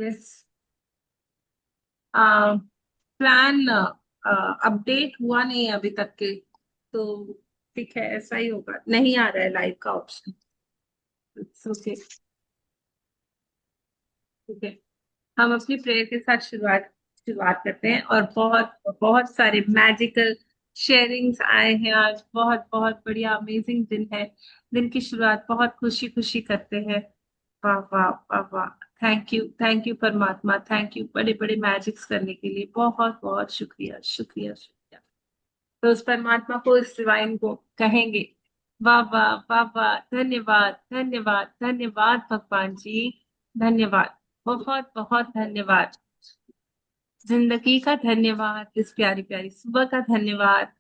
Yes. Plan update हुआ नहीं है अभी तक के, तो ठीक है, ऐसा ही होगा। नहीं आ रहा है लाइव का ऑप्शन। ओके। ठीक है, हम अपनी प्रेयर के साथ शुरुआत शुरुआत करते हैं। और बहुत बहुत सारे मैजिकल शेयरिंग्स आए हैं आज। बहुत बहुत बढ़िया अमेजिंग दिन है। दिन की शुरुआत बहुत खुशी खुशी करते हैं। वाह वाह वाह वाह। थैंक यू परमात्मा, थैंक यू बड़े बड़े मैजिक्स करने के लिए। बहुत बहुत शुक्रिया शुक्रिया शुक्रिया। तो उस परमात्मा को, इस डिवाइन को कहेंगे, वाह वाह वाह वाह, धन्यवाद धन्यवाद धन्यवाद भगवान जी। धन्यवाद, बहुत बहुत धन्यवाद। जिंदगी का धन्यवाद, इस प्यारी प्यारी सुबह का धन्यवाद।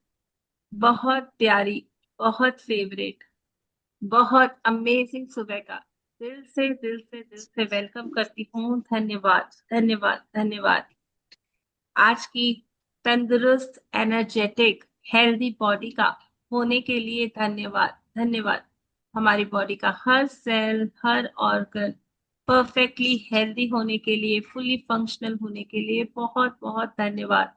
बहुत प्यारी, बहुत फेवरेट, बहुत अमेजिंग सुबह का दिल से दिल से दिल से वेलकम करती हूँ। धन्यवाद धन्यवाद धन्यवाद। आज की तंदुरुस्त, एनर्जेटिक, हेल्दी बॉडी का होने के लिए धन्यवाद धन्यवाद। हमारी बॉडी का हर सेल, हर ऑर्गन परफेक्टली हेल्दी होने के लिए, फुली फंक्शनल होने के लिए बहुत बहुत धन्यवाद।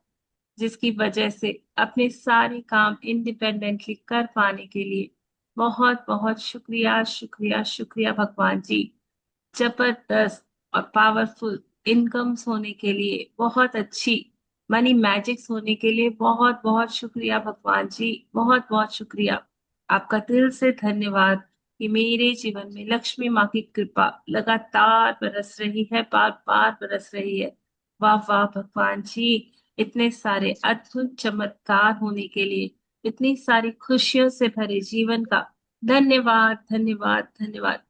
जिसकी वजह से अपने सारे काम इंडिपेंडेंटली कर पाने के लिए बहुत बहुत शुक्रिया शुक्रिया शुक्रिया भगवान जी। जबरदस्त और पावरफुल इनकम्स होने के लिए, बहुत अच्छी मनी मैजिक्स होने के लिए बहुत बहुत शुक्रिया भगवान जी। बहुत बहुत शुक्रिया। आपका दिल से धन्यवाद कि मेरे जीवन में लक्ष्मी माँ की कृपा लगातार बरस रही है, बार बार बरस रही है। वाह वाह भगवान जी। इतने सारे अद्भुत चमत्कार होने के लिए, इतनी सारी खुशियों से भरे जीवन का धन्यवाद धन्यवाद धन्यवाद।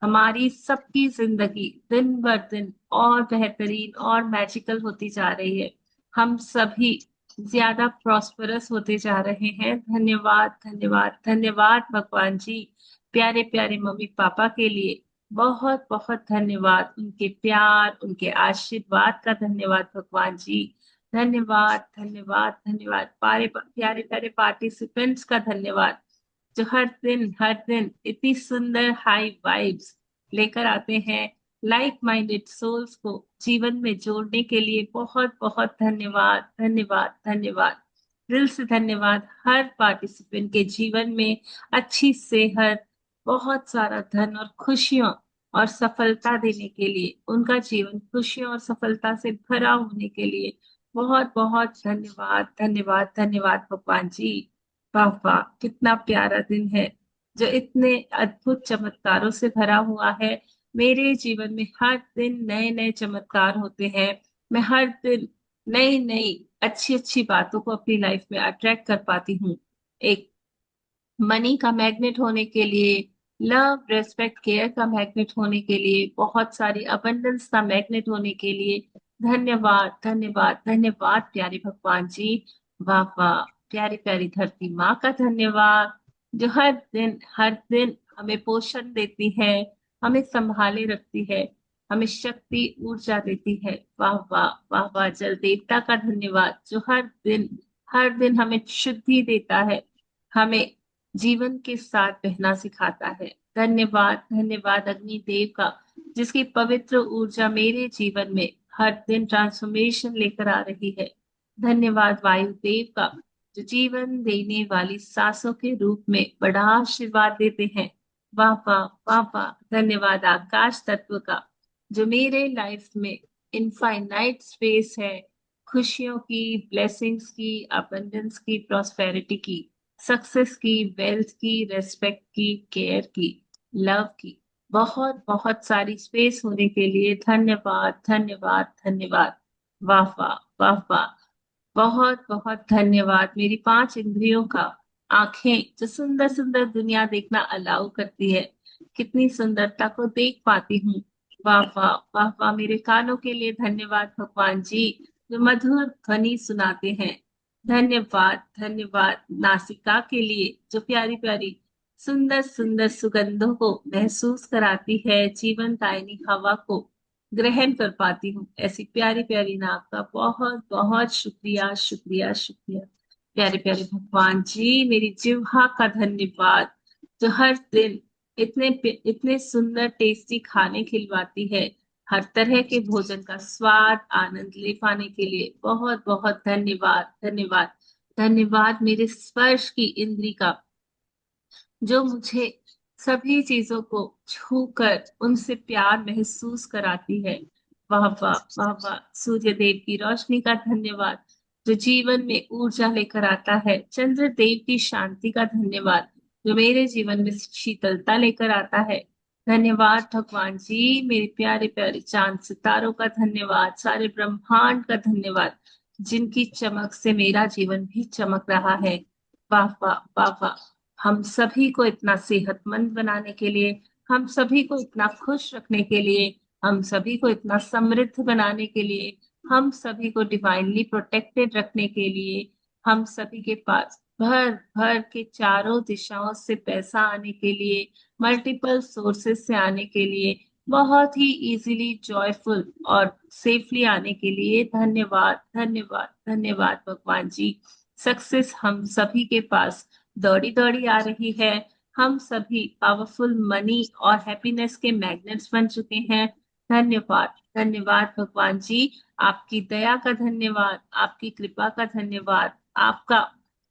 हमारी सबकी जिंदगी दिन ब दिन और बेहतरीन और मैजिकल होती जा रही है। हम सभी ज्यादा प्रॉस्परस होते जा रहे हैं। धन्यवाद धन्यवाद धन्यवाद भगवान जी। प्यारे प्यारे मम्मी पापा के लिए बहुत बहुत धन्यवाद। उनके प्यार, उनके आशीर्वाद का धन्यवाद भगवान जी। धन्यवाद धन्यवाद धन्यवाद। प्यारे प्यारे पार्टिसिपेंट्स का धन्यवाद, जो हर दिन इतनी सुंदर हाई वाइब्स लेकर आते हैं। लाइक माइंडेड सोल्स को जीवन में जोड़ने के लिए बहुत बहुत धन्यवाद धन्यवाद धन्यवाद। दिल से धन्यवाद। हर पार्टिसिपेंट के जीवन में अच्छी सेहत, बहुत सारा धन और खुशियों और सफलता देने के लिए, उनका जीवन खुशियों और सफलता से भरा होने के लिए बहुत बहुत धन्यवाद धन्यवाद धन्यवाद भगवान जी। वाह वाह, कितना प्यारा दिन है जो इतने अद्भुत चमत्कारों से भरा हुआ है। मेरे जीवन में हर दिन नए नए चमत्कार होते हैं। मैं हर दिन नई नई अच्छी अच्छी बातों को अपनी लाइफ में अट्रैक्ट कर पाती हूँ। एक मनी का मैग्नेट होने के लिए, लव रेस्पेक्ट केयर का मैग्नेट होने के लिए, बहुत सारी अबंडेंस का मैग्नेट होने के लिए धन्यवाद धन्यवाद धन्यवाद प्यारे भगवान जी। वाह वाह, प्यारी प्यारी धरती माँ का धन्यवाद, जो हर दिन हमें पोषण देती है, हमें संभाले रखती है, हमें शक्ति ऊर्जा देती है। वाह वाह वाह वाह। जल देवता का धन्यवाद, जो हर दिन हमें शुद्धि देता है, हमें जीवन के साथ बहना सिखाता है। धन्यवाद धन्यवाद अग्नि देव का, जिसकी पवित्र ऊर्जा मेरे जीवन में हर दिन ट्रांसफॉर्मेशन लेकर आ रही है। धन्यवाद वायु देव का, जो जीवन देने वाली सांसों के रूप में बड़ा आशीर्वाद देते हैं। वाह वाह वाह वाह। धन्यवाद आकाश तत्व का, जो मेरे लाइफ में इनफाइनाइट स्पेस है, खुशियों की, ब्लेसिंग्स की, अबंडेंस की, प्रॉस्पेरिटी की, सक्सेस की, वेल्थ की, रेस्पेक्ट की, केयर की, लव की, बहुत बहुत सारी स्पेस होने के लिए धन्यवाद धन्यवाद धन्यवाद। वाह वाह वाह वाह। बहुत बहुत धन्यवाद। मेरी पांच इंद्रियों का, आंखें जो सुंदर सुंदर दुनिया देखना अलाउ करती है, कितनी सुंदरता को देख पाती हूँ। वाह वाह वाह वाह। मेरे कानों के लिए धन्यवाद भगवान जी, जो मधुर ध्वनि सुनाते हैं। धन्यवाद धन्यवाद नासिका के लिए, जो प्यारी प्यारी सुंदर सुंदर सुगंधों को महसूस कराती है, जीवन दायिनी हवा को ग्रहण कर पाती हूँ। ऐसी प्यारी प्यारी नाक का बहुत बहुत शुक्रिया शुक्रिया शुक्रिया। प्यारे प्यारे भगवान जी, मेरी जिह्वा का धन्यवाद, जो हर दिन इतने इतने सुंदर टेस्टी खाने खिलवाती है, हर तरह के भोजन का स्वाद आनंद ले पाने के लिए बहुत बहुत धन्यवाद, धन्यवाद। धन्यवाद मेरे स्पर्श की इंद्री का, जो मुझे सभी चीजों को छूकर उनसे प्यार महसूस कराती है। वाह वाह वाह वाह। सूर्य देव की रोशनी का धन्यवाद, जो जीवन में ऊर्जा लेकर आता है। चंद्र देव की शांति का धन्यवाद, जो मेरे जीवन में शीतलता लेकर आता है। धन्यवाद भगवान जी, मेरे प्यारे प्यारे चांद सितारों का धन्यवाद, सारे ब्रह्मांड का धन्यवाद, जिनकी चमक से मेरा जीवन भी चमक रहा है। वाह वाह वाह वाह। हम सभी को इतना सेहतमंद बनाने के लिए, हम सभी को इतना खुश रखने के लिए, हम सभी को इतना समृद्ध बनाने के लिए, हम सभी को डिवाइनली प्रोटेक्टेड रखने के लिए, हम सभी के पास भर भर के चारों दिशाओं से पैसा आने के लिए, मल्टीपल सोर्सेस से आने के लिए, बहुत ही इजीली जॉयफुल और सेफली आने के लिए धन्यवाद, धन्यवाद, धन्यवाद भगवान जी। सक्सेस हम सभी के पास दौड़ी दौड़ी आ रही है। हम सभी पावरफुल मनी और हैप्पीनेस के मैग्नेट्स बन चुके हैं। धन्यवाद, धन्यवाद भगवान जी। आपकी दया का धन्यवाद, आपकी कृपा का धन्यवाद, आपका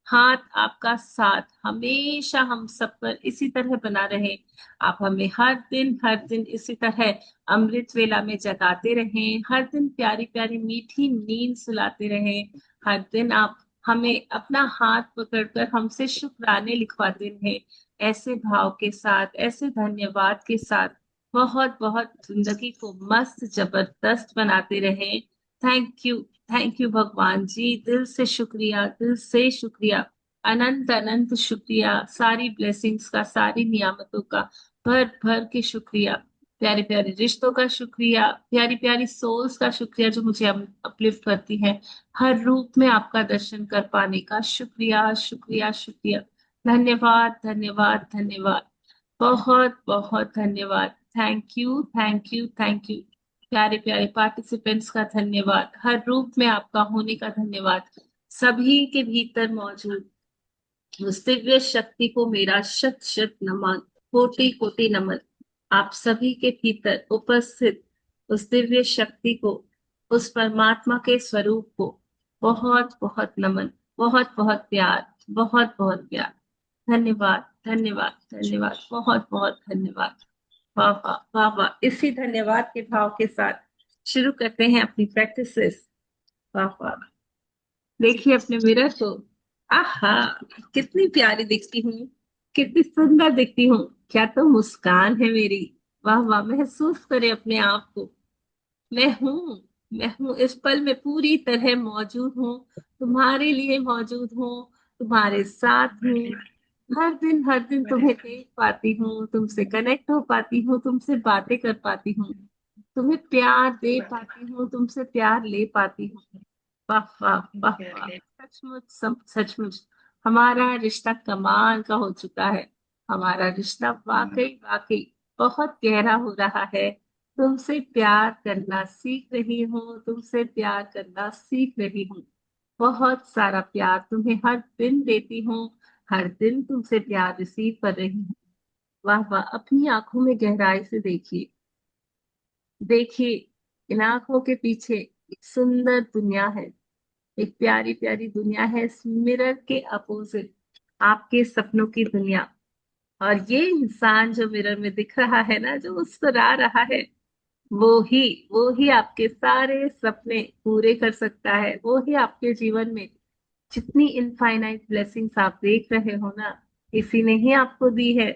हाथ, आपका साथ हमेशा हम सब पर इसी तरह बना रहे। आप हमें हर दिन इसी तरह अमृत वेला में जगाते रहें, हर दिन प्यारी प्यारी मीठी नींद सुलाते रहें। हर दिन आप हमें अपना हाथ पकड़कर हमसे शुक्राने लिखवाते रहे। ऐसे भाव के साथ, ऐसे धन्यवाद के साथ बहुत बहुत जिंदगी को मस्त जबरदस्त बनाते रहे। थैंक यू, थैंक यू भगवान जी, दिल से शुक्रिया, दिल से शुक्रिया, अनंत अनंत शुक्रिया, सारी ब्लेसिंग्स का, सारी नियामतों का भर भर के शुक्रिया। प्यारे प्यारे रिश्तों का शुक्रिया, प्यारी प्यारी सोल्स का शुक्रिया जो मुझे अपलिफ्ट करती हैं। हर रूप में आपका दर्शन कर पाने का शुक्रिया, शुक्रिया, शुक्रिया। धन्यवाद, धन्यवाद, धन्यवाद। बहुत बहुत धन्यवाद। Thank you, thank you, thank you. प्यारे प्यारे पार्टिसिपेंट्स का धन्यवाद, हर रूप में आपका होने का धन्यवाद। सभी के भीतर मौजूद उस दिव्य शक्ति को मेरा शत शत नमन, कोटि कोटि नमन। आप सभी के भीतर उपस्थित उस दिव्य शक्ति को, उस परमात्मा के स्वरूप को बहुत बहुत नमन, बहुत बहुत प्यार, बहुत बहुत प्यार। धन्यवाद, धन्यवाद, धन्यवाद, बहुत बहुत धन्यवाद। वाह वाह वाह वाह। इसी धन्यवाद के भाव के साथ शुरू करते हैं अपनी प्रैक्टिसेस। वाह वाह। देखिए अपने मिरर को। आहा, कितनी प्यारी दिखती हूँ, कितनी सुंदर दिखती हूँ, क्या तो मुस्कान है मेरी। वाह वाह। महसूस करे अपने आप को। मैं हूँ, मैं हूँ, इस पल में पूरी तरह मौजूद हूँ, तुम्हारे लिए मौजूद हूँ, तुम्हारे साथ हूँ। हर दिन तुम्हें देख पाती हूँ, तुमसे कनेक्ट हो पाती हूँ, तुमसे बातें कर पाती हूँ, तुम्हें प्यार दे पाती हूँ, तुमसे प्यार ले पाती हूँ। वाह वाह वाह वाह। सचमुच, सब सचमुच हमारा रिश्ता कमाल का हो चुका है। हमारा रिश्ता वाकई वाकई बहुत गहरा हो रहा है। तुमसे प्यार करना सीख रही हूँ, तुमसे प्यार करना सीख रही हूँ। बहुत सारा प्यार तुम्हें हर दिन देती हूँ, हर दिन तुमसे प्यार रिसीव कर रही हूँ। वाह वाह। अपनी आंखों में गहराई से देखिए, देखिए इन आंखों के पीछे एक सुंदर दुनिया है, एक प्यारी प्यारी दुनिया है, इस मिरर के अपोजिट आपके सपनों की दुनिया। और ये इंसान जो मिरर में दिख रहा है ना, जो मुस्कुरा रहा है, वो ही आपके सारे सपने पूरे कर सकता है। वो ही आपके जीवन में जितनी इनफाइनाइट ब्लेसिंग्स आप देख रहे हो ना, इसी ने ही आपको दी है।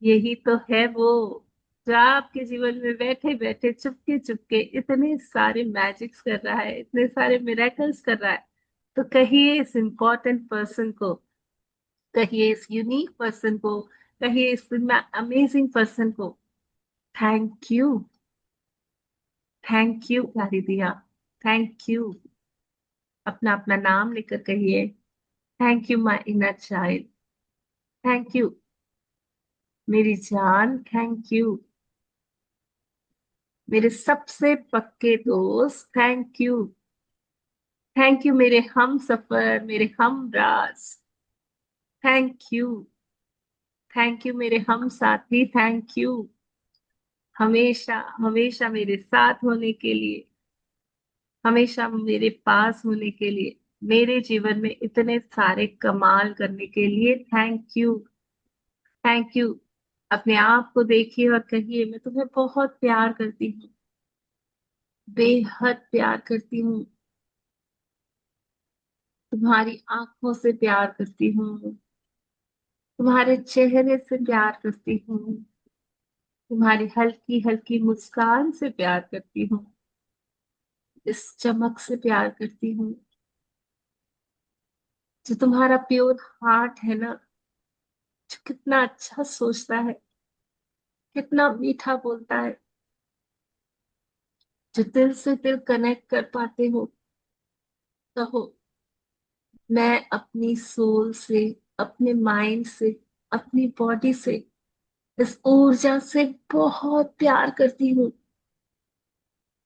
यही तो है वो, जो आपके जीवन में बैठे बैठे चुपके चुपके इतने सारे मैजिक्स कर रहा है, इतने सारे मिरेकल्स कर रहा है। तो कहिए इस इम्पोर्टेंट पर्सन को, कहिए इस यूनिक पर्सन को, कहिए इस अमेजिंग पर्सन को, थैंक यू, थैंक यू प्यारी दिया, थैंक यू। अपना अपना नाम लेकर कहिए, thank you my inner child, thank you मेरी जान, थैंक यू मेरे सबसे पक्के दोस्त, थैंक यू, थैंक यू मेरे हम सफर, मेरे हम राज, थैंक यू, थैंक यू मेरे हम साथी, थैंक यू, हमेशा हमेशा मेरे साथ होने के लिए, हमेशा मेरे पास होने के लिए, मेरे जीवन में इतने सारे कमाल करने के लिए थैंक यू। Thank you. अपने आप को देखिए और कहिए, मैं तुम्हें बहुत प्यार करती हूँ, बेहद प्यार करती हूँ। तुम्हारी आंखों से प्यार करती हूँ, तुम्हारे चेहरे से प्यार करती हूँ, तुम्हारी हल्की हल्की मुस्कान से प्यार करती हूँ, इस चमक से प्यार करती हूँ, जो तुम्हारा प्योर हार्ट है ना, जो कितना अच्छा सोचता है, कितना मीठा बोलता है, जो दिल से दिल कनेक्ट कर पाते हो। कहो, मैं अपनी सोल से, अपने माइंड से, अपनी बॉडी से, इस ऊर्जा से बहुत प्यार करती हूँ।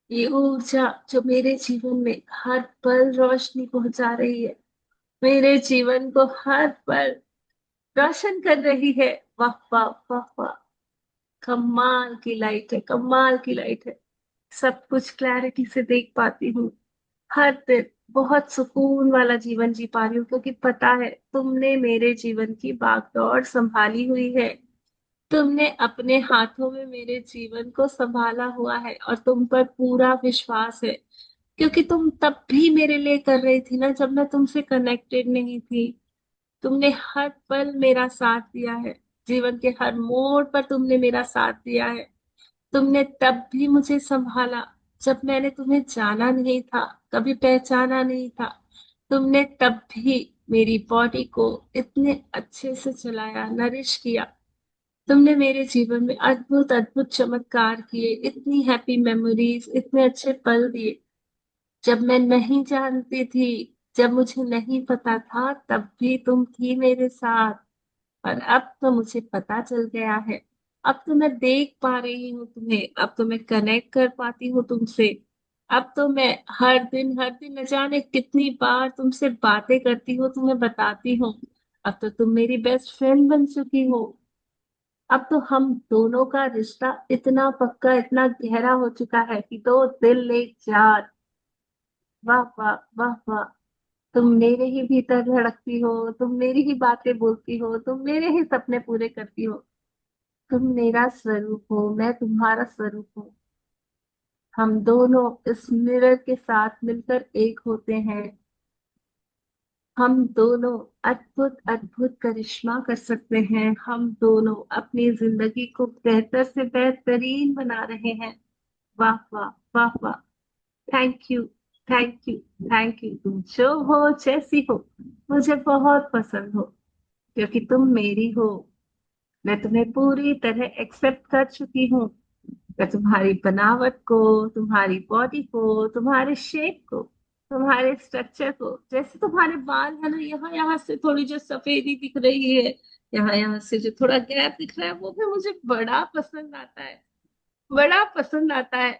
ये ऊर्जा जो मेरे जीवन में हर पल रोशनी पहुंचा रही है, मेरे जीवन को हर पल रोशन कर रही है। वाह वाह वाह वाह, कमाल की लाइट है, कमाल की लाइट है। सब कुछ क्लैरिटी से देख पाती हूँ। हर दिन बहुत सुकून वाला जीवन जी पा रही हूँ, क्योंकि पता है तुमने मेरे जीवन की बागडोर संभाली हुई है। तुमने अपने हाथों में मेरे जीवन को संभाला हुआ है, और तुम पर पूरा विश्वास है, क्योंकि तुम तब भी मेरे लिए कर रही थी ना, जब मैं तुमसे कनेक्टेड नहीं थी। तुमने हर पल मेरा साथ दिया है, जीवन के हर मोड़ पर तुमने मेरा साथ दिया है। तुमने तब भी मुझे संभाला, जब मैंने तुम्हें जाना नहीं था, कभी पहचाना नहीं था। तुमने तब भी मेरी बॉडी को इतने अच्छे से चलाया, नरिश किया। तुमने मेरे जीवन में अद्भुत अद्भुत चमत्कार किए, इतनी हैप्पी मेमोरीज, इतने अच्छे पल दिए। जब मैं नहीं जानती थी, जब मुझे नहीं पता था, तब भी तुम थी मेरे साथ। और अब तो मुझे पता चल गया है, अब तो मैं देख पा रही हूँ तुम्हें, अब तो मैं कनेक्ट कर पाती हूँ तुमसे। अब तो मैं हर दिन न जाने कितनी बार तुमसे बातें करती हूँ, तुम्हें बताती हूँ। अब तो तुम मेरी बेस्ट फ्रेंड बन चुकी हो। अब तो हम दोनों का रिश्ता इतना पक्का, इतना गहरा हो चुका है कि दो दिल एक जान। वाह वाह वाह वाह। तुम मेरे ही भीतर धड़कती हो, तुम मेरी ही बातें बोलती हो, तुम मेरे ही सपने पूरे करती हो। तुम मेरा स्वरूप हो, मैं तुम्हारा स्वरूप हूँ। हम दोनों इस मिरर के साथ मिलकर एक होते हैं। हम दोनों अद्भुत अद्भुत करिश्मा कर सकते हैं। हम दोनों अपनी जिंदगी को बेहतर से बेहतरीन बना रहे हैं। वाह वाह वाह वाह। Thank you. Thank you. Thank you. तुम जो हो, जैसी हो, मुझे बहुत पसंद हो, क्योंकि तुम मेरी हो। मैं तुम्हें पूरी तरह एक्सेप्ट कर चुकी हूँ। मैं तुम्हारी बनावट को, तुम्हारी बॉडी को, तुम्हारे शेप को, तुम्हारे स्ट्रक्चर को, जैसे तुम्हारे बाल है ना, यहाँ यहाँ से थोड़ी जो सफेदी दिख रही है, यहाँ यहाँ से जो थोड़ा गैप दिख रहा है, वो भी मुझे बड़ा पसंद आता है, बड़ा पसंद आता है।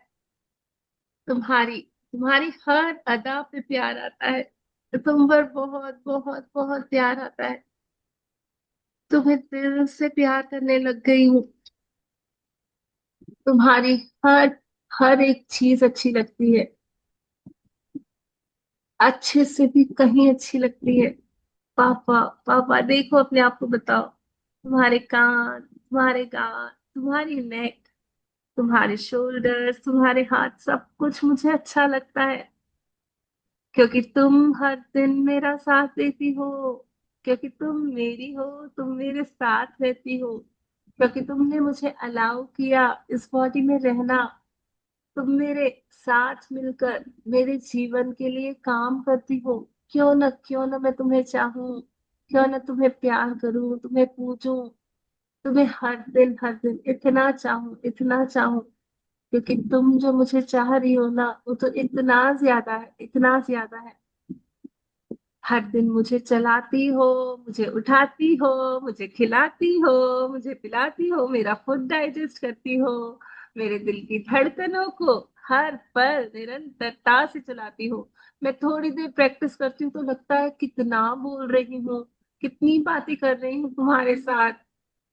तुम्हारी तुम्हारी हर अदा पे प्यार आता है। तुम पर बहुत बहुत बहुत प्यार आता है। तुम्हें दिल से प्यार करने लग गई हूँ। तुम्हारी हर हर एक चीज अच्छी लगती है, अच्छे से भी कहीं अच्छी लगती है। पापा, पापा देखो अपने आप को बताओ। तुम्हारे कान, तुम्हारे गाल, तुम्हारी नेक, तुम्हारे शोल्डर्स, तुम्हारे हाथ, सब कुछ मुझे अच्छा लगता है, क्योंकि तुम हर दिन मेरा साथ देती हो, क्योंकि तुम मेरी हो, तुम मेरे साथ रहती हो, क्योंकि तुमने मुझे अलाउ किया इस बॉडी में रहना। तुम मेरे साथ मिलकर मेरे जीवन के लिए काम करती हो। क्यों न मैं तुम्हें चाहूं, क्यों न तुम्हें प्यार करूं, तुम्हें पूजूं, तुम्हें हर दिन इतना चाहूं, इतना चाहूं, क्योंकि तुम जो मुझे चाह रही हो ना, वो तो इतना ज्यादा है, इतना ज्यादा है। हर दिन मुझे चलाती हो, मुझे उठाती हो, मुझे खिलाती हो, मुझे पिलाती हो, मेरा फूड डाइजेस्ट करती हो, मेरे दिल की धड़कनों को हर पल निरंतरता से चलाती हो। मैं थोड़ी देर प्रैक्टिस करती हूँ तो लगता है कितना बोल रही हूँ, कितनी बातें कर रही हूँ तुम्हारे साथ।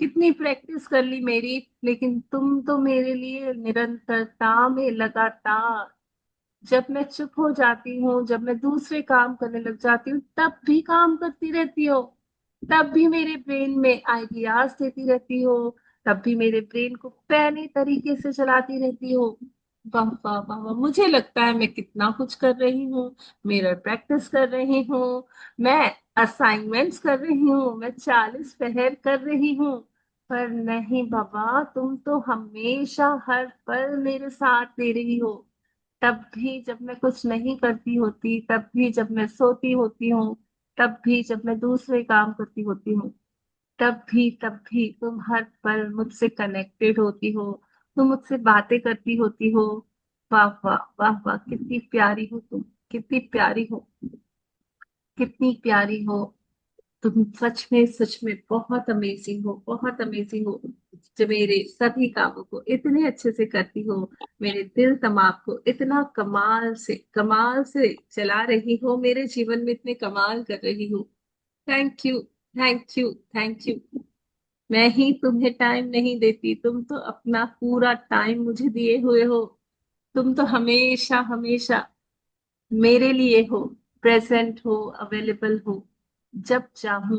कितनी प्रैक्टिस कर ली मेरी, लेकिन तुम तो मेरे लिए निरंतरता में लगातार। जब मैं चुप हो जाती हूँ, जब मैं दूसरे काम करने लग जाती हूँ, तब भी काम करती रहती हो। तब भी मेरे ब्रेन में आइडियाज देती रहती हो। तब भी मेरे ब्रेन को पहले तरीके से चलाती रहती हो। वाह वाह वाह वाह, मुझे लगता है मैं कितना कुछ कर रही हूँ। मिरर प्रैक्टिस कर रही हूँ, मैं असाइनमेंट्स कर रही हूँ, मैं 40 पहर कर रही हूँ। पर नहीं बाबा, तुम तो हमेशा हर पल मेरे साथ दे रही हो। तब भी जब मैं कुछ नहीं करती होती, तब भी जब मैं सोती होती हूँ, तब भी जब मैं दूसरे काम करती होती हूँ, तब भी तुम हर पल मुझसे कनेक्टेड होती हो। तुम मुझसे बातें करती होती हो। वाह वाह वाह वाह, कितनी प्यारी हो तुम, कितनी प्यारी हो, कितनी प्यारी हो। तुम सच में बहुत अमेजिंग हो, बहुत अमेजिंग हो। जो मेरे सभी कामों को इतने अच्छे से करती हो, मेरे दिल दिमाग को इतना कमाल से चला रही हो, मेरे जीवन में इतने कमाल कर रही हो। Thank you, thank you, thank you. मैं ही तुम्हें टाइम नहीं देती, तुम तो अपना पूरा टाइम मुझे दिए हुए हो। तुम तो हमेशा हमेशा मेरे लिए हो, प्रेजेंट हो, अवेलेबल हो। जब चाहूं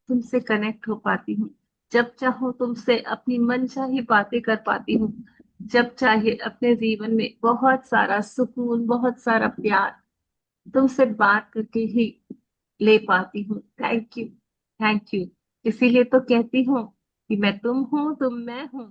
तुमसे कनेक्ट हो पाती हूँ। जब चाहूं तुमसे अपनी मनचाही बातें कर पाती हूँ। जब चाहे अपने जीवन में बहुत सारा सुकून, बहुत सारा प्यार तुमसे बात करके ही ले पाती हूँ। Thank you, thank you. इसीलिए तो कहती हूँ कि मैं तुम हूँ, तुम मैं हूँ।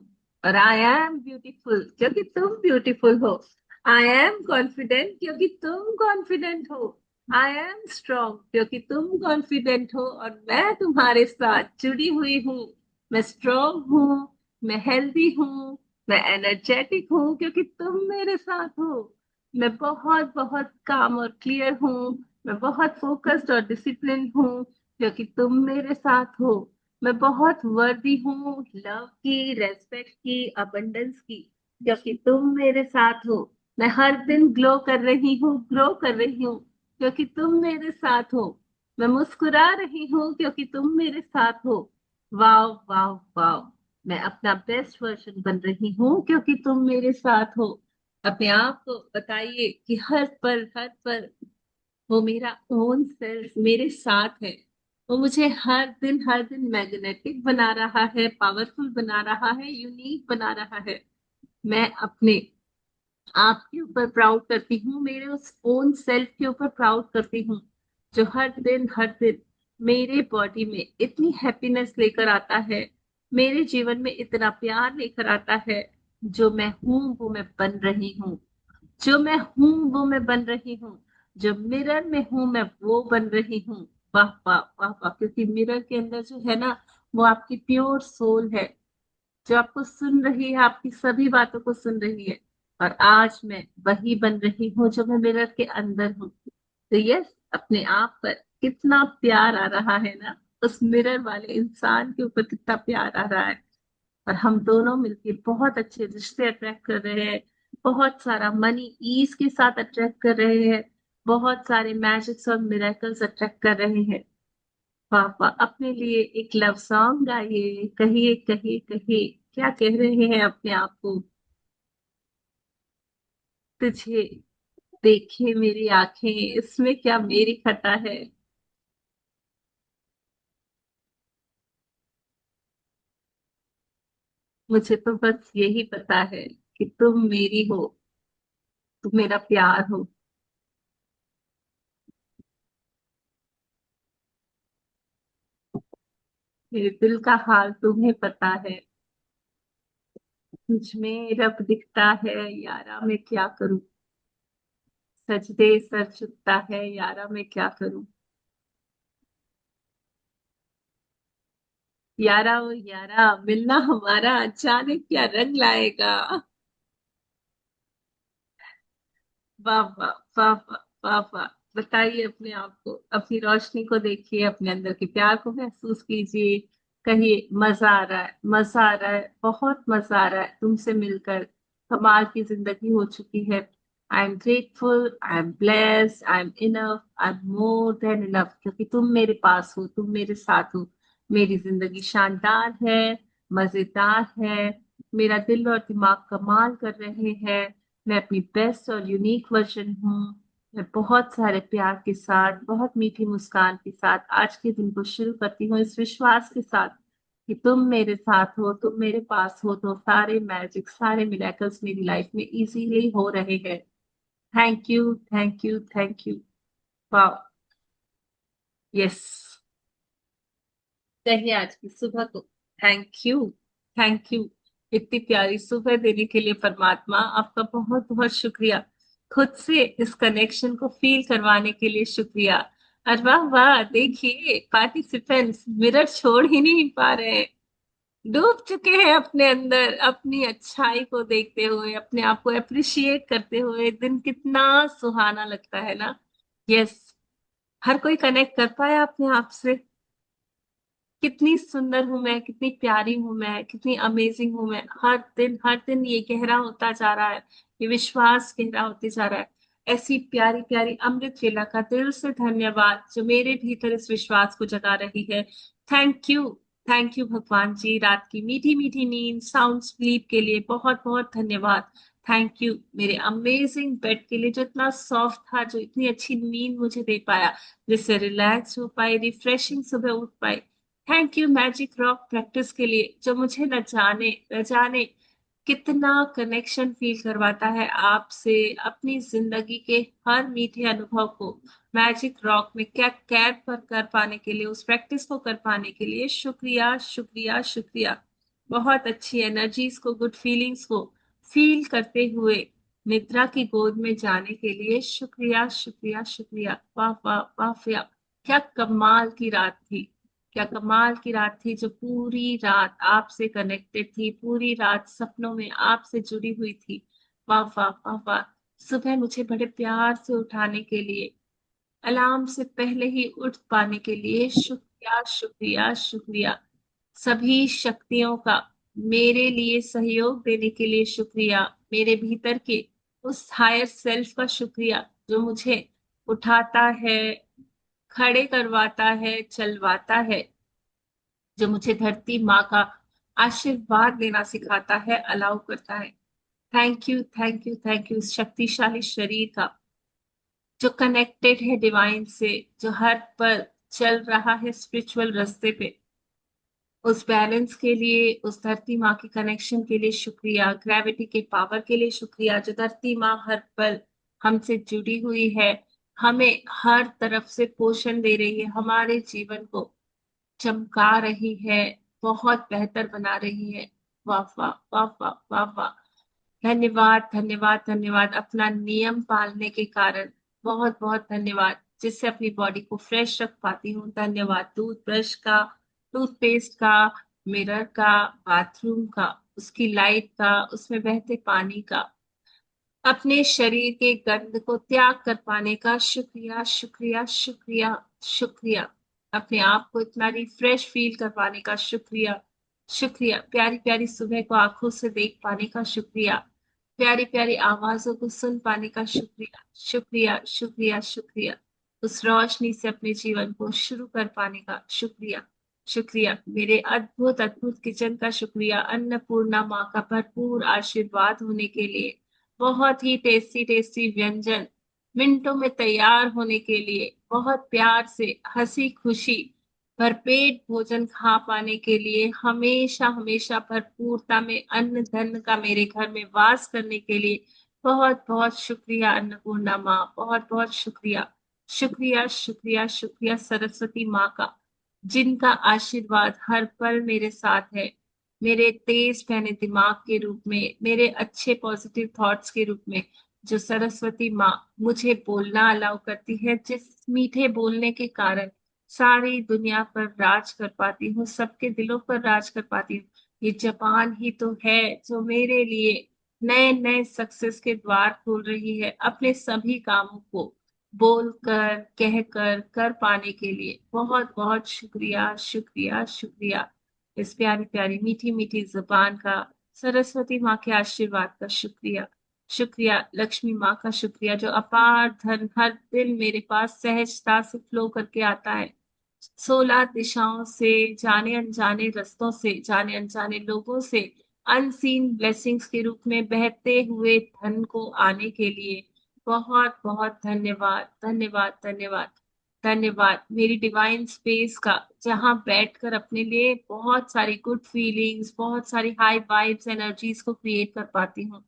और आई एम ब्यूटीफुल क्योंकि तुम ब्यूटीफुल हो। आई एम कॉन्फिडेंट क्योंकि तुम कॉन्फिडेंट हो। आई एम स्ट्रांग क्योंकि तुम कॉन्फिडेंट हो और मैं तुम्हारे साथ जुड़ी हुई हूँ। मैं स्ट्रांग हूँ, मैं हेल्दी हूँ, मैं एनर्जेटिक हूँ क्योंकि तुम मेरे साथ हो। मैं बहुत बहुत काम और क्लियर हूँ। मैं बहुत फोकस्ड और डिसिप्लिन हूँ क्योंकि तुम मेरे साथ हो। मैं बहुत वर्दी हूँ लव की, रेस्पेक्ट की, अबंडेंस की क्योंकि तुम मेरे साथ हो। मैं हर दिन ग्लो कर रही हूँ, ग्रो कर रही हूँ क्योंकि तुम मेरे साथ हो। मैं मुस्कुरा रही हूँ क्योंकि तुम मेरे साथ हो। वाव वाव वाव, मैं अपना बेस्ट वर्जन बन रही हूँ क्योंकि तुम मेरे साथ हो। अपने आप को बताइए कि हर पल वो मेरा ओन सेल्फ मेरे साथ है। वो मुझे हर दिन मैग्नेटिक बना रहा है, पावरफुल बना रहा है, यूनिक बना रहा है। मैं अपने आप के ऊपर प्राउड करती हूँ, मेरे उस ओन सेल्फ के ऊपर प्राउड करती हूँ जो हर दिन मेरे बॉडी में इतनी हैप्पीनेस लेकर आता है, मेरे जीवन में इतना प्यार लेकर आता है। जो मैं हूँ वो मैं बन रही हूँ। जो मैं हूँ वो मैं बन रही हूँ। जो मिरर में हूँ मैं वो बन रही हूँ। वाह वाह वाह वाह, क्योंकि मिरर के अंदर जो है ना, वो आपकी प्योर सोल है, जो आपको सुन रही है, आपकी सभी बातों को सुन रही है। और आज मैं वही बन रही हूँ जो मैं मिरर के अंदर हूँ। तो यस, अपने आप पर कितना प्यार आ रहा है ना, उस मिरर वाले इंसान के ऊपर कितना प्यार आ रहा है। और हम दोनों मिलके बहुत अच्छे रिश्ते अट्रैक्ट कर रहे हैं। बहुत सारा मनी ईज के साथ अट्रैक्ट कर रहे हैं। बहुत सारे मैजिक्स और मिरेकल्स अट्रैक्ट कर रहे हैं। पापा अपने लिए एक लव सॉन्ग गाइए, कहिए कहिए कहिए, क्या कह रहे हैं अपने आप को। तुझे देखे मेरी आंखें, इसमें क्या मेरी खता है। मुझे तो बस यही पता है कि तुम मेरी हो, तुम मेरा प्यार हो। मेरे दिल का हाल तुम्हें पता है। मुझ में रब दिखता है, यारा मैं क्या करूं। सजदे सर झुकता है, यारा मैं क्या करूं। यारा ओ यारा, मिलना हमारा अचानक क्या रंग लाएगा। वाह वाह वाह वाह वाह वाह। बताइए अपने आप को, अपनी रोशनी को देखिए, अपने अंदर के प्यार को महसूस कीजिए। कहिए मजा आ रहा है, मजा आ रहा है, बहुत मजा आ रहा है तुमसे मिलकर। कमाल की जिंदगी हो चुकी है। आई am grateful, I am blessed, I am enough, I am more than enough क्योंकि तुम मेरे पास हो, तुम मेरे साथ हो। मेरी जिंदगी शानदार है। मजेदार है। मेरा दिल और दिमाग कमाल कर रहे हैं। मैं अपनी बेस्ट और यूनिक वर्जन हूँ। मैं बहुत सारे प्यार के साथ, बहुत मीठी मुस्कान के साथ आज के दिन को शुरू करती हूँ, इस विश्वास के साथ कि तुम मेरे साथ हो, तुम मेरे पास हो, तो सारे मैजिक, सारे मिरेकल्स मेरी लाइफ में इजीली हो रहे हैं। Thank you, thank you, thank you. वाह। यस। चाहिए आज की सुबह को। Thank you, thank you. इतनी प्यारी सुबह देने के लिए परमात्मा आपका बहुत बहुत शुक्रिया। खुद से इस कनेक्शन को फील करवाने के लिए शुक्रिया। अरे वाह वाह, देखिए पार्टिसिपेंट्स मिरर छोड़ ही नहीं पा रहे हैं। डूब चुके हैं अपने अंदर, अपनी अच्छाई को देखते हुए, अपने आप को अप्रिशिएट करते हुए। दिन कितना सुहाना लगता है ना। यस। हर कोई कनेक्ट कर पाया अपने आप से। कितनी सुंदर हूं मैं, कितनी प्यारी हूं मैं, कितनी अमेजिंग हूं मैं। हर दिन ये गहरा होता जा रहा है। ये विश्वास गहरा होते जा रहा है। ऐसी प्यारी प्यारी अमृत वेला का दिल से धन्यवाद जो मेरे भीतर इस विश्वास को जगा रही है। Thank you. थैंक यू भगवान जी, रात की मीठी मीठी नींद, साउंड स्लीप के लिए बहुत बहुत धन्यवाद। थैंक यू मेरे अमेजिंग बेड के लिए जो इतना सॉफ्ट था, जो इतनी अच्छी नींद मुझे दे पाया, जिससे रिलैक्स हो पाए, रिफ्रेशिंग सुबह उठ पाए। Thank you magic rock practice के लिए जो मुझे न जाने कितना कनेक्शन फील करवाता है आपसे। अपनी जिंदगी के हर मीठे अनुभव को मैजिक रॉक में क्या कैद पर कर पाने के लिए, उस प्रैक्टिस को कर पाने के लिए शुक्रिया, शुक्रिया, शुक्रिया। बहुत अच्छी एनर्जीज को, गुड फीलिंग्स को फील करते हुए निद्रा की गोद में जाने के लिए शुक्रिया, शुक्रिया, शुक्रिया। वाह वाह वाह, क्या कमाल की रात थी। क्या कमाल की रात थी जो पूरी रात आपसे कनेक्टेड थी, पूरी रात सपनों में आपसे जुड़ी हुई थी। वाह वाह वाह वाह। सुबह मुझे बड़े प्यार से उठाने के लिए, अलार्म से पहले ही उठ पाने के लिए शुक्रिया, शुक्रिया, शुक्रिया। सभी शक्तियों का मेरे लिए सहयोग देने के लिए शुक्रिया। मेरे भीतर के उस हायर सेल्फ का शुक्रिया जो मुझे उठाता है, खड़े करवाता है, चलवाता है, जो मुझे धरती माँ का आशीर्वाद देना सिखाता है, अलाउ करता है। Thank you, thank you, thank you. शक्तिशाली शरीर का जो कनेक्टेड है डिवाइन से, जो हर पल चल रहा है स्पिरिचुअल रास्ते पे, उस बैलेंस के लिए, उस धरती माँ के कनेक्शन के लिए शुक्रिया। ग्रेविटी के पावर के लिए शुक्रिया जो धरती माँ हर पल हमसे जुड़ी हुई है, हमें हर तरफ से पोषण दे रही है, हमारे जीवन को चमका रही है, बहुत बेहतर बना रही है। वाह वाह वाह वाह वाह वाह। धन्यवाद, धन्यवाद, धन्यवाद अपना नियम पालने के कारण। बहुत बहुत धन्यवाद जिससे अपनी बॉडी को फ्रेश रख पाती हूँ। धन्यवाद टूथब्रश का, टूथपेस्ट का, मिरर का, बाथरूम का, उसकी लाइट का, उसमें बहते पानी का, अपने शरीर के गंध को त्याग कर पाने का शुक्रिया, शुक्रिया, शुक्रिया, शुक्रिया। अपने आप को इतना रिफ्रेश फील कर पाने का शुक्रिया, शुक्रिया। प्यारी प्यारी सुबह को आंखों से देख पाने का शुक्रिया, प्यारी प्यारी आवाजों को सुन पाने का शुक्रिया, शुक्रिया, शुक्रिया, शुक्रिया। उस रोशनी से अपने जीवन को शुरू कर पाने का शुक्रिया, शुक्रिया। मेरे अद्भुत अद्भुत किचन का शुक्रिया, अन्नपूर्णा माँ का भरपूर आशीर्वाद होने के लिए, बहुत ही टेस्टी टेस्टी व्यंजन मिनटों में तैयार होने के लिए, बहुत प्यार से हंसी खुशी भरपेट भोजन खा पाने के लिए, हमेशा हमेशा भरपूरता में अन्न धन का मेरे घर में वास करने के लिए बहुत बहुत शुक्रिया अन्नपूर्णा माँ, बहुत बहुत शुक्रिया, शुक्रिया, शुक्रिया, शुक्रिया सरस्वती माँ का, जिनका आशीर्वाद हर पल मेरे साथ है, मेरे तेज बहने दिमाग के रूप में, मेरे अच्छे पॉजिटिव थॉट्स के रूप में, जो सरस्वती माँ मुझे बोलना अलाउ करती है, जिस मीठे बोलने के कारण सारी दुनिया पर राज कर पाती हूँ, सबके दिलों पर राज कर पाती हूँ। ये जबान ही तो है जो मेरे लिए नए नए सक्सेस के द्वार खोल रही है, अपने सभी कामों को बोलकर, कहकर कर पाने के लिए। बहुत बहुत शुक्रिया, शुक्रिया, शुक्रिया। इस प्यारी प्यारी मीठी मीठी जुबान का, सरस्वती माँ के आशीर्वाद का शुक्रिया, शुक्रिया। लक्ष्मी माँ का शुक्रिया जो अपार धन हर दिन मेरे पास सहजता से फ्लो करके आता है, 16 दिशाओं से, जाने अनजाने रास्तों से, जाने अनजाने लोगों से अनसीन ब्लेसिंग्स के रूप में बहते हुए धन को आने के लिए बहुत बहुत धन्यवाद, धन्यवाद, धन्यवाद, धन्यवाद। मेरी डिवाइन स्पेस का जहां बैठकर अपने लिए बहुत सारी गुड फीलिंग्स, बहुत सारी हाई वाइब्स एनर्जीज को क्रिएट कर पाती हूँ।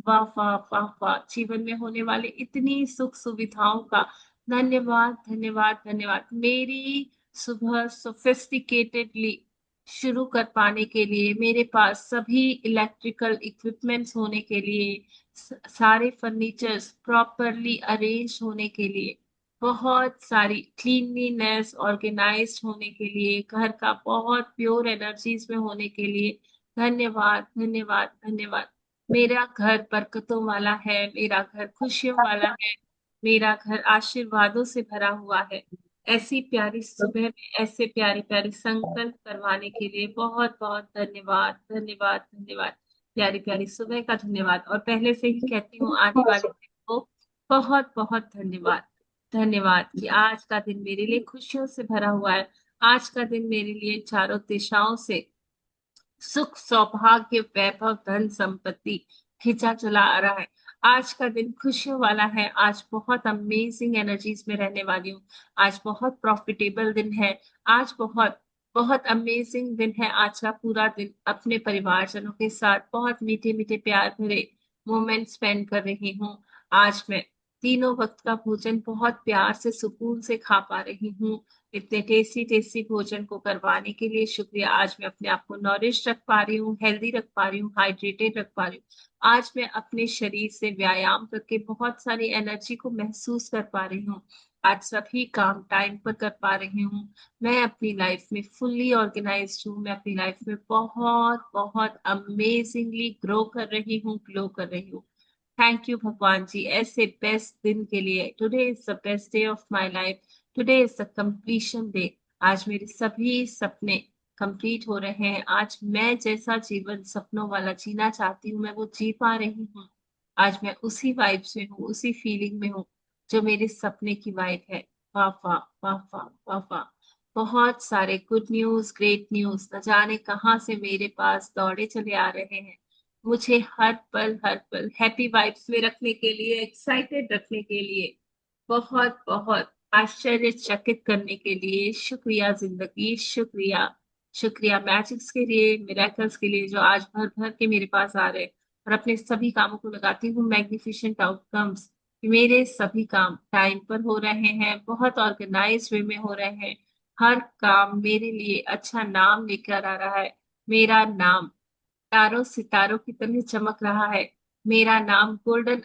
वाह वाह वाह वाह, जीवन में होने वाले इतनी सुख सुविधाओं का धन्यवाद, धन्यवाद, धन्यवाद। मेरी सुबह सोफिस्टिकेटेडली शुरू कर पाने के लिए, मेरे पास सभी इलेक्ट्रिकल इक्विपमेंट्स होने के लिए, सारे फर्नीचर्स प्रॉपरली अरेंज होने के लिए, बहुत सारी क्लीनलीनेस ऑर्गेनाइज्ड होने के लिए, घर का बहुत प्योर एनर्जीज में होने के लिए धन्यवाद, धन्यवाद, धन्यवाद। मेरा घर बरकतों वाला है, मेरा घर खुशियों वाला है, मेरा घर आशीर्वादों से भरा हुआ है। ऐसी प्यारी सुबह में ऐसे प्यारी प्यारी संकल्प करवाने के लिए बहुत बहुत धन्यवाद, धन्यवाद, धन्यवाद। प्यारी प्यारी सुबह का धन्यवाद, और पहले से ही कहती हूँ आने वाले दिन को बहुत बहुत धन्यवाद। धन्यवाद कि आज का दिन मेरे लिए खुशियों से भरा हुआ है। आज का दिन मेरे लिए चारों दिशाओं से सुख, सौभाग्य, वैभव, धन संपत्ति खींचा चला आ रहा है। आज का दिन खुशियों वाला है। आज बहुत अमेजिंग एनर्जीज में रहने वाली हूँ। आज बहुत प्रॉफिटेबल दिन है। आज बहुत बहुत अमेजिंग दिन है। आज का पूरा दिन अपने परिवारजनों के साथ बहुत मीठे मीठे प्यार भरे मोमेंट स्पेंड कर रही हूँ। आज मैं तीनों वक्त का भोजन बहुत प्यार से सुकून से खा पा रही हूँ। इतने टेस्टी टेस्टी भोजन को करवाने के लिए शुक्रिया। आज मैं अपने आप को नॉरिश रख पा रही हूँ, हेल्दी रख पा रही हूँ, हाइड्रेटेड रख पा रही हूँ। आज मैं अपने शरीर से व्यायाम करके बहुत सारी एनर्जी को महसूस कर पा रही हूँ। आज सभी काम टाइम पर कर पा रही हूँ। मैं अपनी लाइफ में फुल्ली ऑर्गेनाइज्ड हूँ। मैं अपनी लाइफ में बहुत बहुत अमेजिंगली ग्रो कर रही हूँ, ग्लो कर रही हूँ। थैंक यू भगवान जी, ऐसे बेस्ट दिन के लिए। Today is the best day of my life. Today is the completion day. आज मेरे सभी सपने कंप्लीट हो रहे हैं। आज मैं जैसा जीवन सपनों वाला जीना चाहती हूँ, मैं वो जी पा रही हूँ। आज मैं उसी वाइब्स में हूँ, उसी फीलिंग में हूँ जो मेरे सपने की वाइब है। वाह वाह वाह वाह वाह वाह। बहुत सारे गुड न्यूज, ग्रेट न्यूज न जाने कहाँ से मेरे पास दौड़े चले आ रहे हैं। मुझे हर पल हैप्पी वाइब्स में रखने के लिए, एक्साइटेड रखने के लिए, बहुत बहुत आश्चर्यचकित करने के लिए शुक्रिया जिंदगी, शुक्रिया। शुक्रिया मैजिक्स के लिए, मिरेकल्स के लिए जो आज भर भर के मेरे पास आ रहे हैं। और अपने सभी कामों को लगाती हूँ मैग्निफिसेंट आउटकम्स। मेरे सभी काम टाइम पर हो रहे हैं, बहुत ऑर्गेनाइज वे में हो रहे हैं। हर काम मेरे लिए अच्छा नाम लेकर आ रहा है। मेरा नाम तारों सितारों की तरह चमक रहा है। मेरा नाम गोल्डन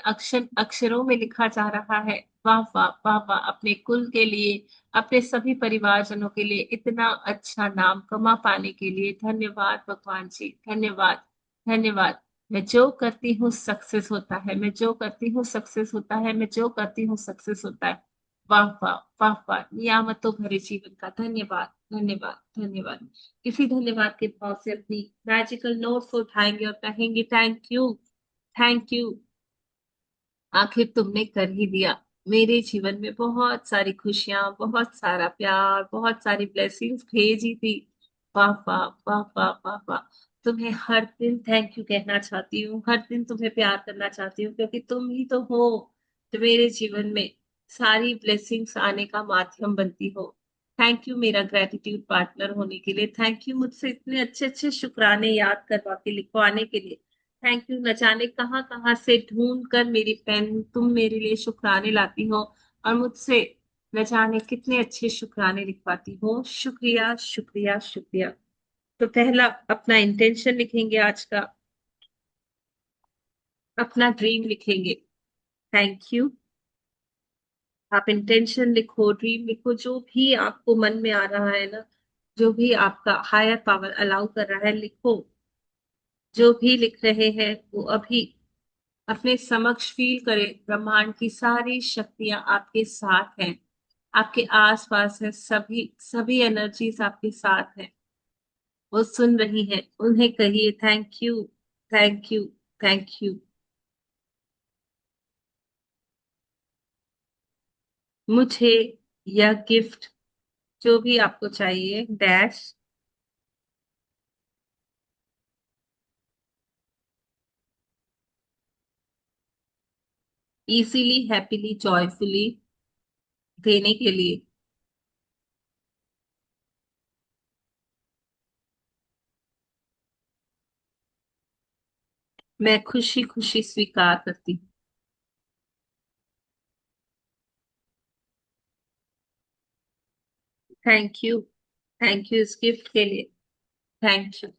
अक्षरों में लिखा जा रहा है। वाह वाह वाह वाह। अपने कुल के लिए, अपने सभी परिवारजनों के लिए इतना अच्छा नाम कमा पाने के लिए धन्यवाद भगवान जी, धन्यवाद, धन्यवाद। मैं जो करती हूँ सक्सेस होता है, मैं जो करती हूँ सक्सेस होता है, मैं जो करती हूँ सक्सेस होता है। वाह वाह वाह वाह। नियामतों भरे जीवन का धन्यवाद, धन्यवाद, धन्यवाद। इसी धन्यवाद के भाव से अपनी मैजिकल नोट को उठाएंगे और कहेंगे थैंक यू, थैंक यू। आखिर तुमने कर ही दिया। मेरे जीवन में बहुत सारी खुशियां, बहुत सारा प्यार, बहुत सारी ब्लेसिंग्स भेजी थी। वाह वाह वाह वाह वाह वाह। तुम्हें हर दिन थैंक यू कहना चाहती हूँ, हर दिन तुम्हें प्यार करना चाहती हूँ, क्योंकि तुम ही तो हो जो मेरे जीवन में सारी ब्लेसिंग्स आने का माध्यम बनती हो। थैंक यू मेरा ग्रेटिट्यूड पार्टनर होने के लिए। थैंक यू मुझसे इतने अच्छे अच्छे शुक्राने याद करवा के लिखवाने के लिए। थैंक यू न जाने कहाँ कहाँ से ढूंढ कर मेरी पेन तुम मेरे लिए शुक्राने लाती हो, और मुझसे न जाने कितने अच्छे शुक्राने लिखवाती हो। शुक्रिया, शुक्रिया, शुक्रिया। तो पहला अपना इंटेंशन लिखेंगे आज का, अपना ड्रीम लिखेंगे। Thank you. आप इंटेंशन लिखो, ड्रीम लिखो, जो भी आपको मन में आ रहा है ना, जो भी आपका हायर पावर अलाउ कर रहा है, लिखो। जो भी लिख रहे हैं वो अभी अपने समक्ष फील करें। ब्रह्मांड की सारी शक्तियां आपके साथ हैं, आपके आसपास है, सभी सभी एनर्जीज आपके साथ हैं। वो सुन रही हैं। उन्हें कहिए thank you, thank you, thank you. मुझे यह गिफ्ट जो भी आपको चाहिए, डैश। इजीली, हैप्पीली, जॉयफुली देने के लिए। मैं खुशी खुशी स्वीकार करती हूँ। Thank you. थैंक यू इस गिफ्ट के लिए। Thank you.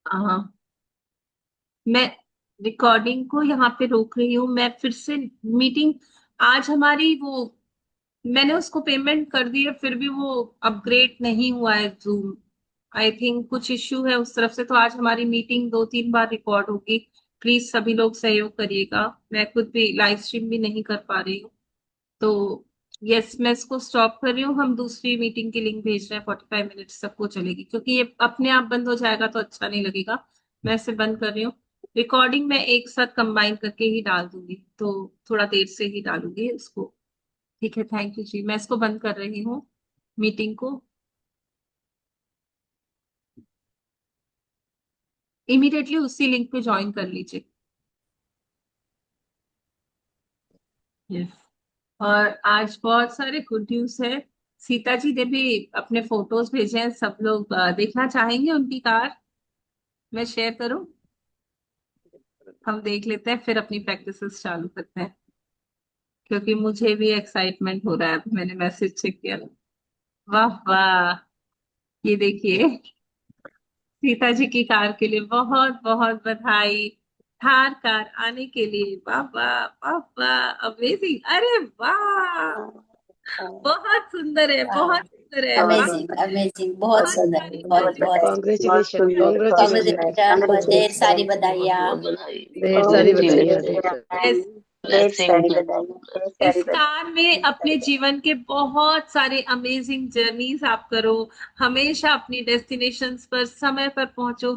हाँ, मैं रिकॉर्डिंग को यहाँ पे रोक रही हूँ। मैं फिर से मीटिंग, आज हमारी वो, मैंने उसको पेमेंट कर दी है, फिर भी वो अपग्रेड नहीं हुआ है जूम। आई थिंक कुछ इश्यू है उस तरफ से, तो आज हमारी मीटिंग 2-3 बार रिकॉर्ड होगी। प्लीज सभी लोग सहयोग करिएगा। मैं खुद भी लाइव स्ट्रीम भी नहीं कर पा रही हूँ। तो यस, मैं इसको स्टॉप कर रही हूँ। हम दूसरी मीटिंग की लिंक भेज रहे हैं, 45 मिनट तक वो चलेगी, क्योंकि ये अपने आप बंद हो जाएगा तो अच्छा नहीं लगेगा। मैं इसे बंद कर रही हूँ। रिकॉर्डिंग मैं एक साथ कंबाइन करके ही डाल दूंगी, तो थोड़ा देर से ही डालूंगी उसको। ठीक है, थैंक यू जी। मैं इसको बंद कर रही हूँ, मीटिंग को। इमीडिएटली उसी लिंक पे ज्वाइन कर लीजिए। यस। और आज बहुत सारे गुड न्यूज है। सीता जी ने भी अपने फोटोज भेजे हैं, सब लोग देखना चाहेंगे उनकी कार? मैं शेयर करूं? हम देख लेते हैं, फिर अपनी प्रैक्टिसेस चालू करते हैं, क्योंकि मुझे भी एक्साइटमेंट हो रहा है। अभी मैंने मैसेज चेक किया। वाह वाह, ये देखिए, सीता जी की कार के लिए बहुत बहुत बधाई। थार कार आने के लिए, वाह वाह वाह वाह, अमेजिंग, अरे वाह, बहुत सुंदर है, बहुत सुंदर है, वाह। अमेजिंग अमेजिंग, बहुत बहुत सुंदर, सारी बहुत बहुत कॉन्ग्रेचुलेशन, कॉन्ग्रेचुलेशन, कॉन्ग्रेचुलेशन, ढेर सारी बधाइयाँ। ढेर सारी बधाइयाँ, ढेर सारी। यस। इस कार में अपने जीवन के बहुत सारे अमेजिंग जर्नीज आप करो। हमेशा अपनी डेस्टिनेशंस पर समय पर पहुंचो,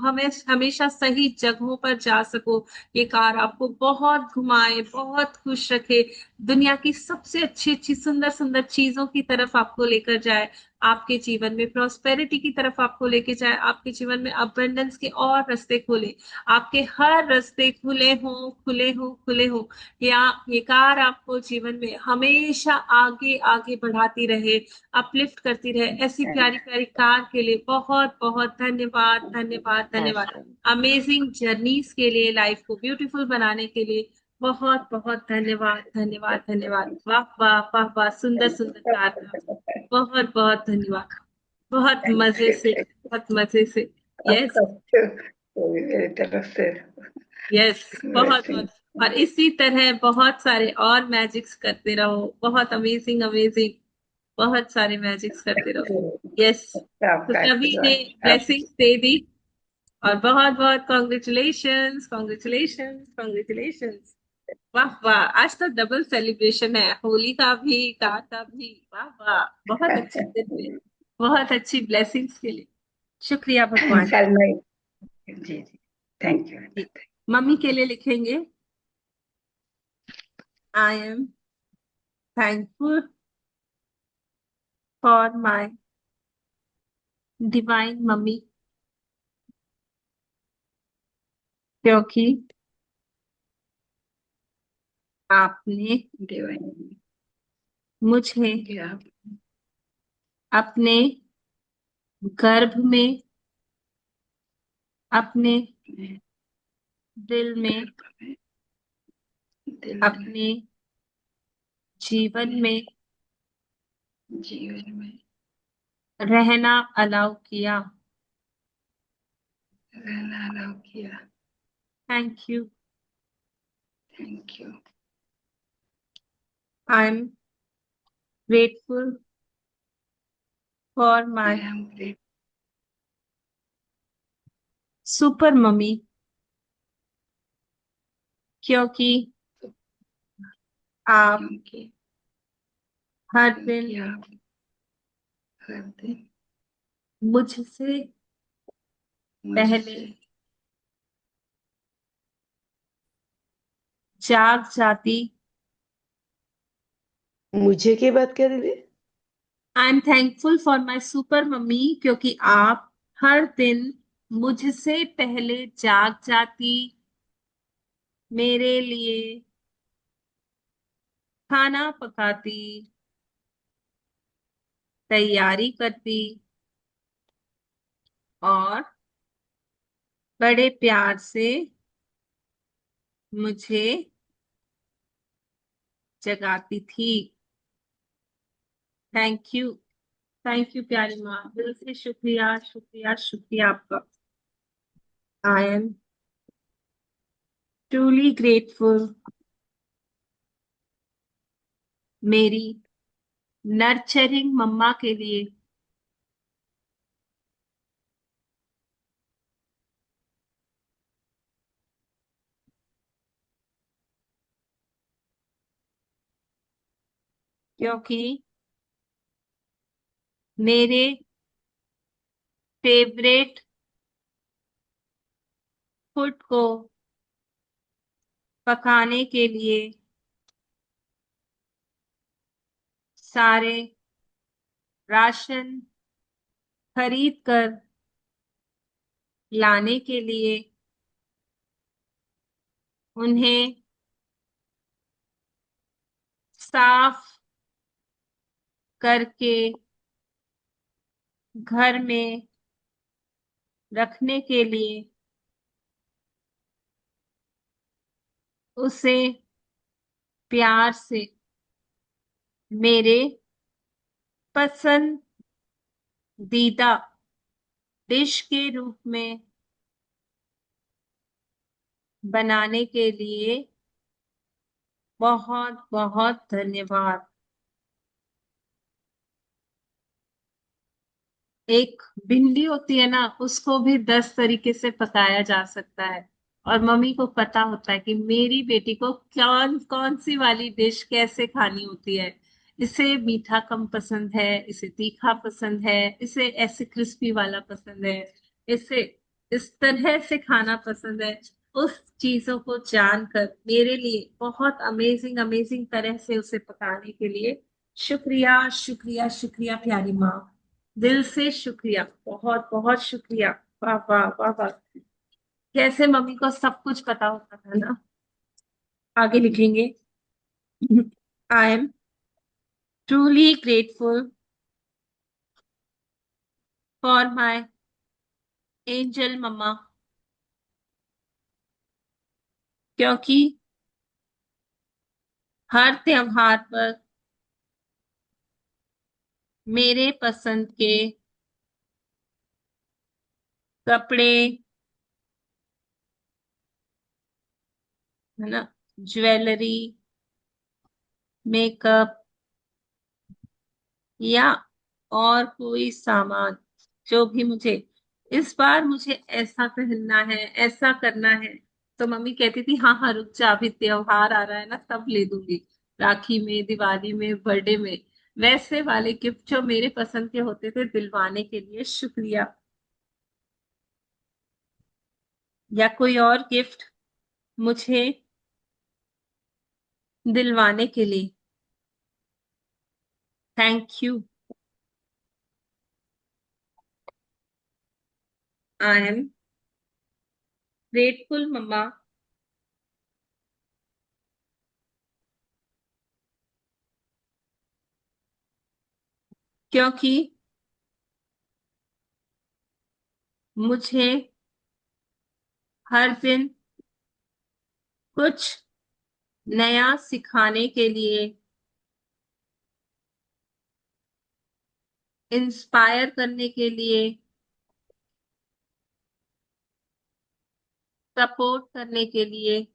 हमेशा सही जगहों पर जा सको। ये कार आपको बहुत घुमाए, बहुत खुश रखे, दुनिया की सबसे अच्छी अच्छी सुंदर सुंदर चीजों की तरफ आपको लेकर जाए, आपके जीवन में प्रॉस्पेरिटी की तरफ आपको लेके जाए, आपके जीवन में अबंडेंस के और रास्ते खोले, आपके हर रास्ते खुले हों, खुले हों, खुले हों। या ये कार आपको जीवन में हमेशा आगे आगे बढ़ाती रहे, अपलिफ्ट करती रहे। ऐसी प्यारी प्यारी कार के लिए बहुत बहुत धन्यवाद, धन्यवाद, धन्यवाद। अमेजिंग जर्नीज के लिए, लाइफ को ब्यूटीफुल बनाने के लिए बहुत बहुत धन्यवाद, धन्यवाद, धन्यवाद। वाह वाह वाह वाह, सुंदर सुंदर कार का बहुत बहुत धन्यवाद। बहुत मजे से, बहुत मजे से। यस। मेरी तरफ से यस, बहुत blessing। बहुत। और इसी तरह बहुत सारे और मैजिक्स करते रहो, बहुत अमेजिंग अमेजिंग, बहुत सारे मैजिक्स करते रहो। यस। तो आपका सभी ने आशीर्वाद आप। ब्लेसिंग्स दे दी। और बहुत बहुत कॉन्ग्रेचुलेशंस, कॉन्ग्रेचुलेशंस, कॉन्ग्रेचुलेशंस। वाह वाह, आज तो डबल सेलिब्रेशन है, होली का भी, कार का भी। वाह वाह, बहुत अच्छे दिन में, बहुत अच्छी ब्लेसिंग्स के लिए शुक्रिया भगवान। कल मैं, जी जी, थैंक यू। जी, मम्मी के लिए लिखेंगे, I am thankful for my divine mummy, क्योंकि आपने डिवाइन मुझे आप अपने गर्भ में, अपने ने दिल में, गर्भ में, दिल में, अपने जीवन अपने में जीवन में रहना अलाउ किया। रहना अलाउ किया। Thank you. Thank you. I am grateful for I my am great, super mummy, क्योंकि आप क्योंकि हर दिन क्योंकि आप हर दिन मुझसे पहले मुझसे जाग जाती। मुझे की बात क्या दीदी? I am thankful for my super mummy, क्योंकि आप हर दिन मुझसे पहले जाग जाती, मेरे लिए खाना पकाती, तैयारी करती और बड़े प्यार से मुझे जगाती थी। Thank you. थैंक यू प्यारी माँ, दिल से शुक्रिया शुक्रिया शुक्रिया आपका। आई एम ट्रूली ग्रेटफुल मेरी नर्चरिंग मम्मा के लिए, क्योंकि मेरे फेवरेट फूड को पकाने के लिए सारे राशन खरीद कर लाने के लिए उन्हें साफ करके घर में रखने के लिए उसे प्यार से मेरे पसंदीदा डिश के रूप में बनाने के लिए बहुत बहुत धन्यवाद। एक भिंडी होती है ना, उसको भी 10 तरीके से पकाया जा सकता है, और मम्मी को पता होता है कि मेरी बेटी को कौन कौन सी वाली डिश कैसे खानी होती है। इसे मीठा कम पसंद है, इसे तीखा पसंद है, इसे ऐसे क्रिस्पी वाला पसंद है, इसे इस तरह से खाना पसंद है। उस चीजों को जानकर मेरे लिए बहुत अमेजिंग अमेजिंग तरह से उसे पकाने के लिए शुक्रिया शुक्रिया शुक्रिया प्यारी माँ, दिल से शुक्रिया, बहुत बहुत शुक्रिया। वाह वाह वाह वाह, कैसे मम्मी को सब कुछ पता होता था ना। आगे लिखेंगे, I am truly grateful for my angel mama, क्योंकि हर त्योहार पर मेरे पसंद के कपड़े, है ना, ज्वेलरी, मेकअप या और कोई सामान, जो भी मुझे इस बार मुझे ऐसा पहनना है, ऐसा करना है, तो मम्मी कहती थी हाँ हाँ रुक जा, अभी त्योहार आ रहा है ना, तब ले दूंगी, राखी में, दिवाली में, बर्थडे में। वैसे वाले गिफ्ट जो मेरे पसंद के होते थे दिलवाने के लिए शुक्रिया, या कोई और गिफ्ट मुझे दिलवाने के लिए thank you. I am grateful mama, क्योंकि मुझे हर दिन कुछ नया सिखाने के लिए, इंस्पायर करने के लिए, सपोर्ट करने के लिए,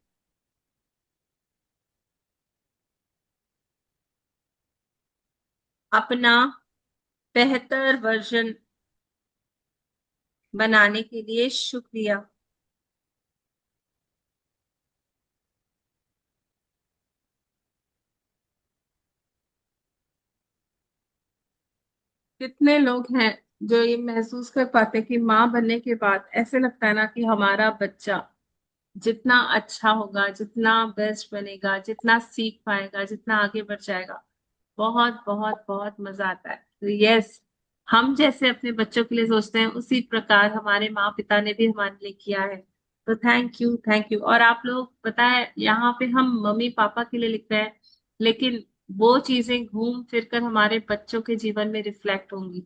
अपना बेहतर वर्जन बनाने के लिए शुक्रिया। कितने लोग हैं जो ये महसूस कर पाते हैं कि माँ बनने के बाद ऐसे लगता है ना कि हमारा बच्चा जितना अच्छा होगा, जितना बेस्ट बनेगा, जितना सीख पाएगा, जितना आगे बढ़ जाएगा, बहुत बहुत बहुत मजा आता है। तो यस, हम जैसे अपने बच्चों के लिए सोचते हैं उसी प्रकार हमारे माँ पिता ने भी हमारे लिए किया है। तो थैंक यू, थैंक यू। और आप लोग पता है, यहाँ पे हम मम्मी पापा के लिए लिख रहे हैं, लेकिन वो चीजें घूम फिर कर हमारे बच्चों के जीवन में रिफ्लेक्ट होंगी।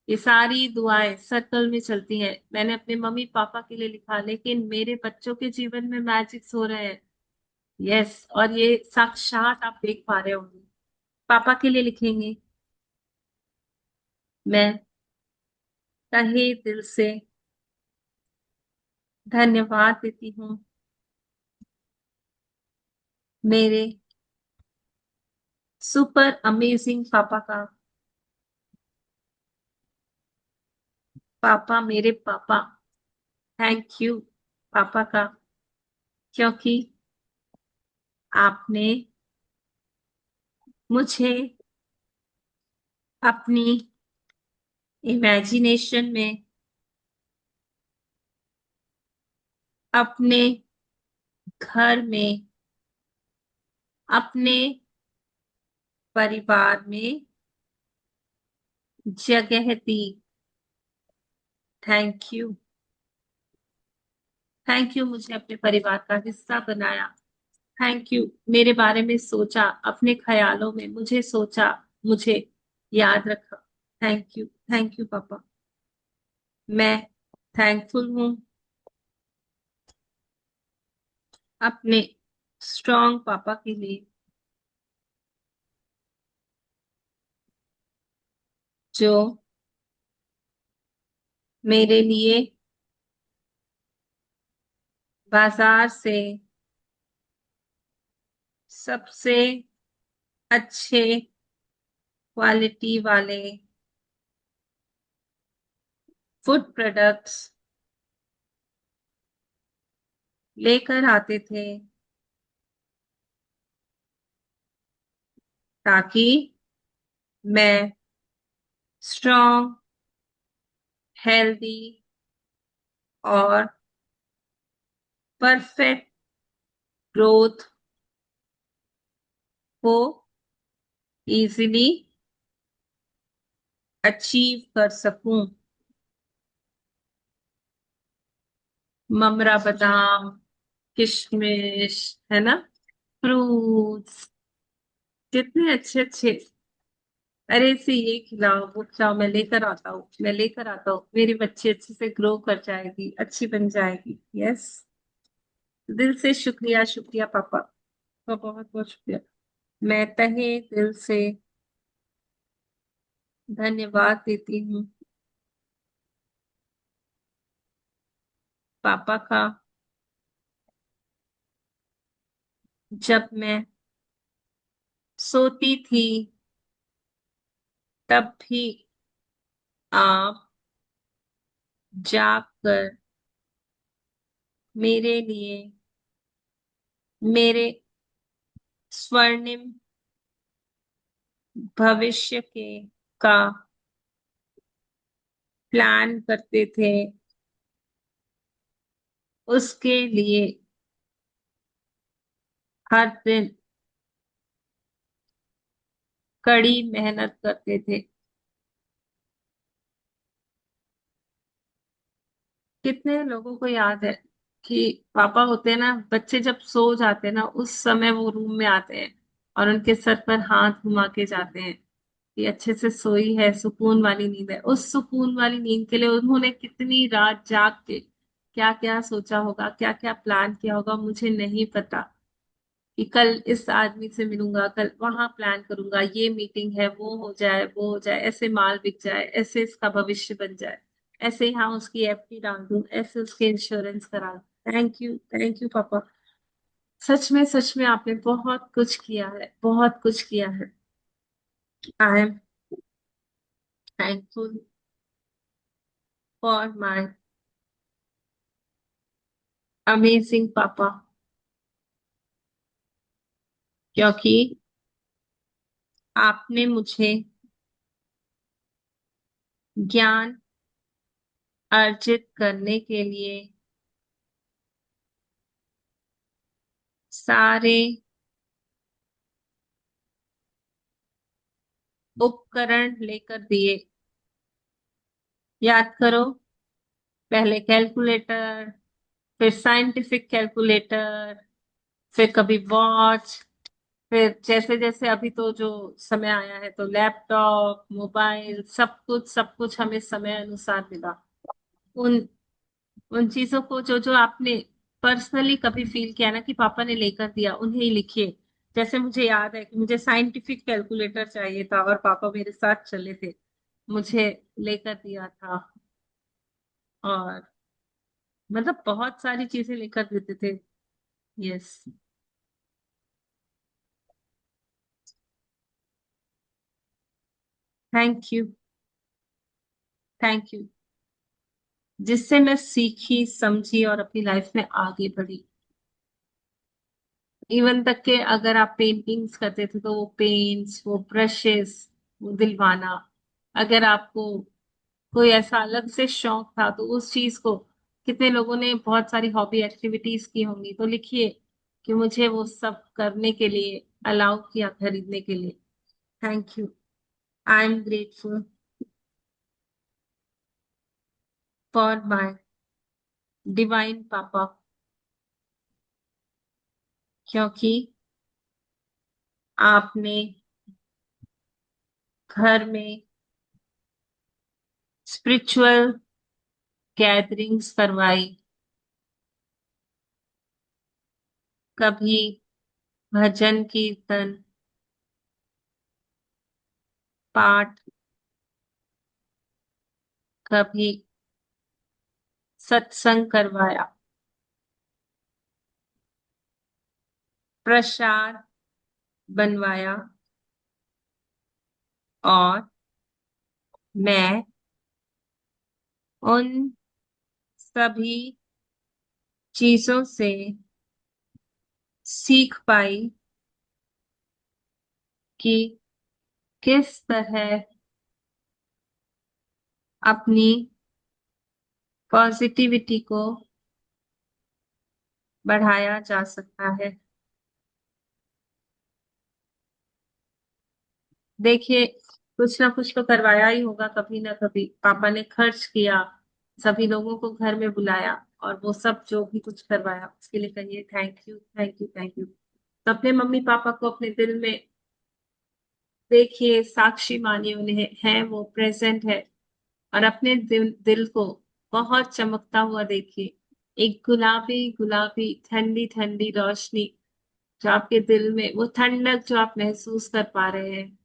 ये सारी दुआएं सर्कल में चलती हैं। मैंने अपने मम्मी पापा के लिए लिखा, लेकिन मेरे बच्चों के जीवन में मैजिक्स हो रहे हैं। यस, और ये साक्षात आप देख पा रहे होंगे। पापा के लिए लिखेंगे, मैं तहे दिल से धन्यवाद देती हूँ मेरे सुपर अमेजिंग पापा का। पापा, मेरे पापा, थैंक यू पापा का, क्योंकि आपने मुझे अपनी इमेजिनेशन में अपने घर में, अपने परिवार में जगह दी। थैंक यू, थैंक यू, मुझे अपने परिवार का हिस्सा बनाया। थैंक यू, मेरे बारे में सोचा, अपने ख्यालों में मुझे सोचा, मुझे याद रखा। थैंक यू पापा। मैं थैंकफुल हूँ अपने स्ट्रॉन्ग पापा के लिए, जो मेरे लिए बाजार से सबसे अच्छे क्वालिटी वाले फूड प्रोडक्ट्स लेकर आते थे, ताकि मैं स्ट्रॉन्ग, हेल्दी और परफेक्ट ग्रोथ को इजीली अचीव कर सकूं। ममरा, बादाम, किशमिश, है ना, फ्रूट्स, कितने अच्छे अच्छे। अरे इसे ये खिलाओ, वो खिलाओ, मैं लेकर आता हूँ, मैं लेकर आता हूँ, मेरी बच्ची अच्छे से ग्रो कर जाएगी, अच्छी बन जाएगी। यस, दिल से शुक्रिया, शुक्रिया पापा का, बहुत बहुत शुक्रिया। मैं तहे दिल से धन्यवाद देती हूँ पापा का। जब मैं सोती थी तब भी आप जाग कर मेरे लिए मेरे स्वर्णिम भविष्य के का प्लान करते थे। उसके लिए हर दिन कड़ी मेहनत करते थे। कितने लोगों को याद है कि पापा होते हैं ना, बच्चे जब सो जाते हैं ना, उस समय वो रूम में आते हैं और उनके सर पर हाथ घुमा के जाते हैं कि अच्छे से सोई है, सुकून वाली नींद है। उस सुकून वाली नींद के लिए उन्होंने कितनी रात जाग के क्या क्या सोचा होगा, क्या क्या प्लान किया होगा, मुझे नहीं पता। कि कल इस आदमी से मिलूंगा, कल वहां प्लान करूंगा, ये मीटिंग है, वो हो जाए, वो हो जाए, ऐसे माल बिक जाए, ऐसे इसका भविष्य बन जाए, ऐसे यहाँ उसकी एफडी डाल दूं, ऐसे उसके इंश्योरेंस करा दूं। थैंक यू पापा। सच में आपने बहुत कुछ किया है, बहुत कुछ किया है। I am thankful for my amazing पापा, क्योंकि आपने मुझे ज्ञान अर्जित करने के लिए सारे उपकरण लेकर दिए। याद करो, पहले कैलकुलेटर, फिर साइंटिफिक कैलकुलेटर, फिर कभी वॉच, फिर जैसे जैसे अभी तो जो समय आया है तो लैपटॉप, मोबाइल, सब कुछ हमें समय अनुसार मिला। उन उन चीजों को जो जो आपने पर्सनली कभी फील किया ना कि पापा ने लेकर दिया, उन्हें ही लिखिए। जैसे मुझे याद है कि मुझे साइंटिफिक कैलकुलेटर चाहिए था और पापा मेरे साथ चले थे, मुझे लेकर दिया था। और मतलब बहुत सारी चीजें लेकर देते थे। Yes. Thank you. Thank you. जिससे मैं सीखी, समझी और अपनी लाइफ में आगे बढ़ी। इवन तक के अगर आप पेंटिंग्स करते थे तो वो पेंट्स, वो ब्रशेस, वो दिलवाना। अगर आपको कोई ऐसा अलग से शौक था तो उस चीज को, कितने लोगों ने बहुत सारी हॉबी एक्टिविटीज की होंगी, तो लिखिए कि मुझे वो सब करने के लिए अलाउ किया, खरीदने के लिए। Thank you. I am grateful for my divine पापा, क्योंकि आपने घर में स्पिरिचुअल गैदरिंग्स करवाई। कभी भजन कीर्तन, पाठ, कभी सत्संग करवाया, प्रसाद बनवाया। और मैं उन सभी चीजों से सीख पाई कि किस तरह अपनी पॉजिटिविटी को बढ़ाया जा सकता है। देखिए, कुछ ना कुछ तो करवाया ही होगा, कभी ना कभी पापा ने खर्च किया, सभी लोगों को घर में बुलाया, और वो सब जो भी कुछ करवाया उसके लिए कहिए thank you, thank you, thank you. तो अपने मम्मी पापा को अपने दिल में देखिए, साक्षी मानिए उन्हें, है वो प्रेजेंट है। और अपने दिल को बहुत चमकता हुआ देखिए। एक गुलाबी गुलाबी ठंडी ठंडी रोशनी जो आपके दिल में, वो ठंडक जो आप महसूस कर पा रहे हैं।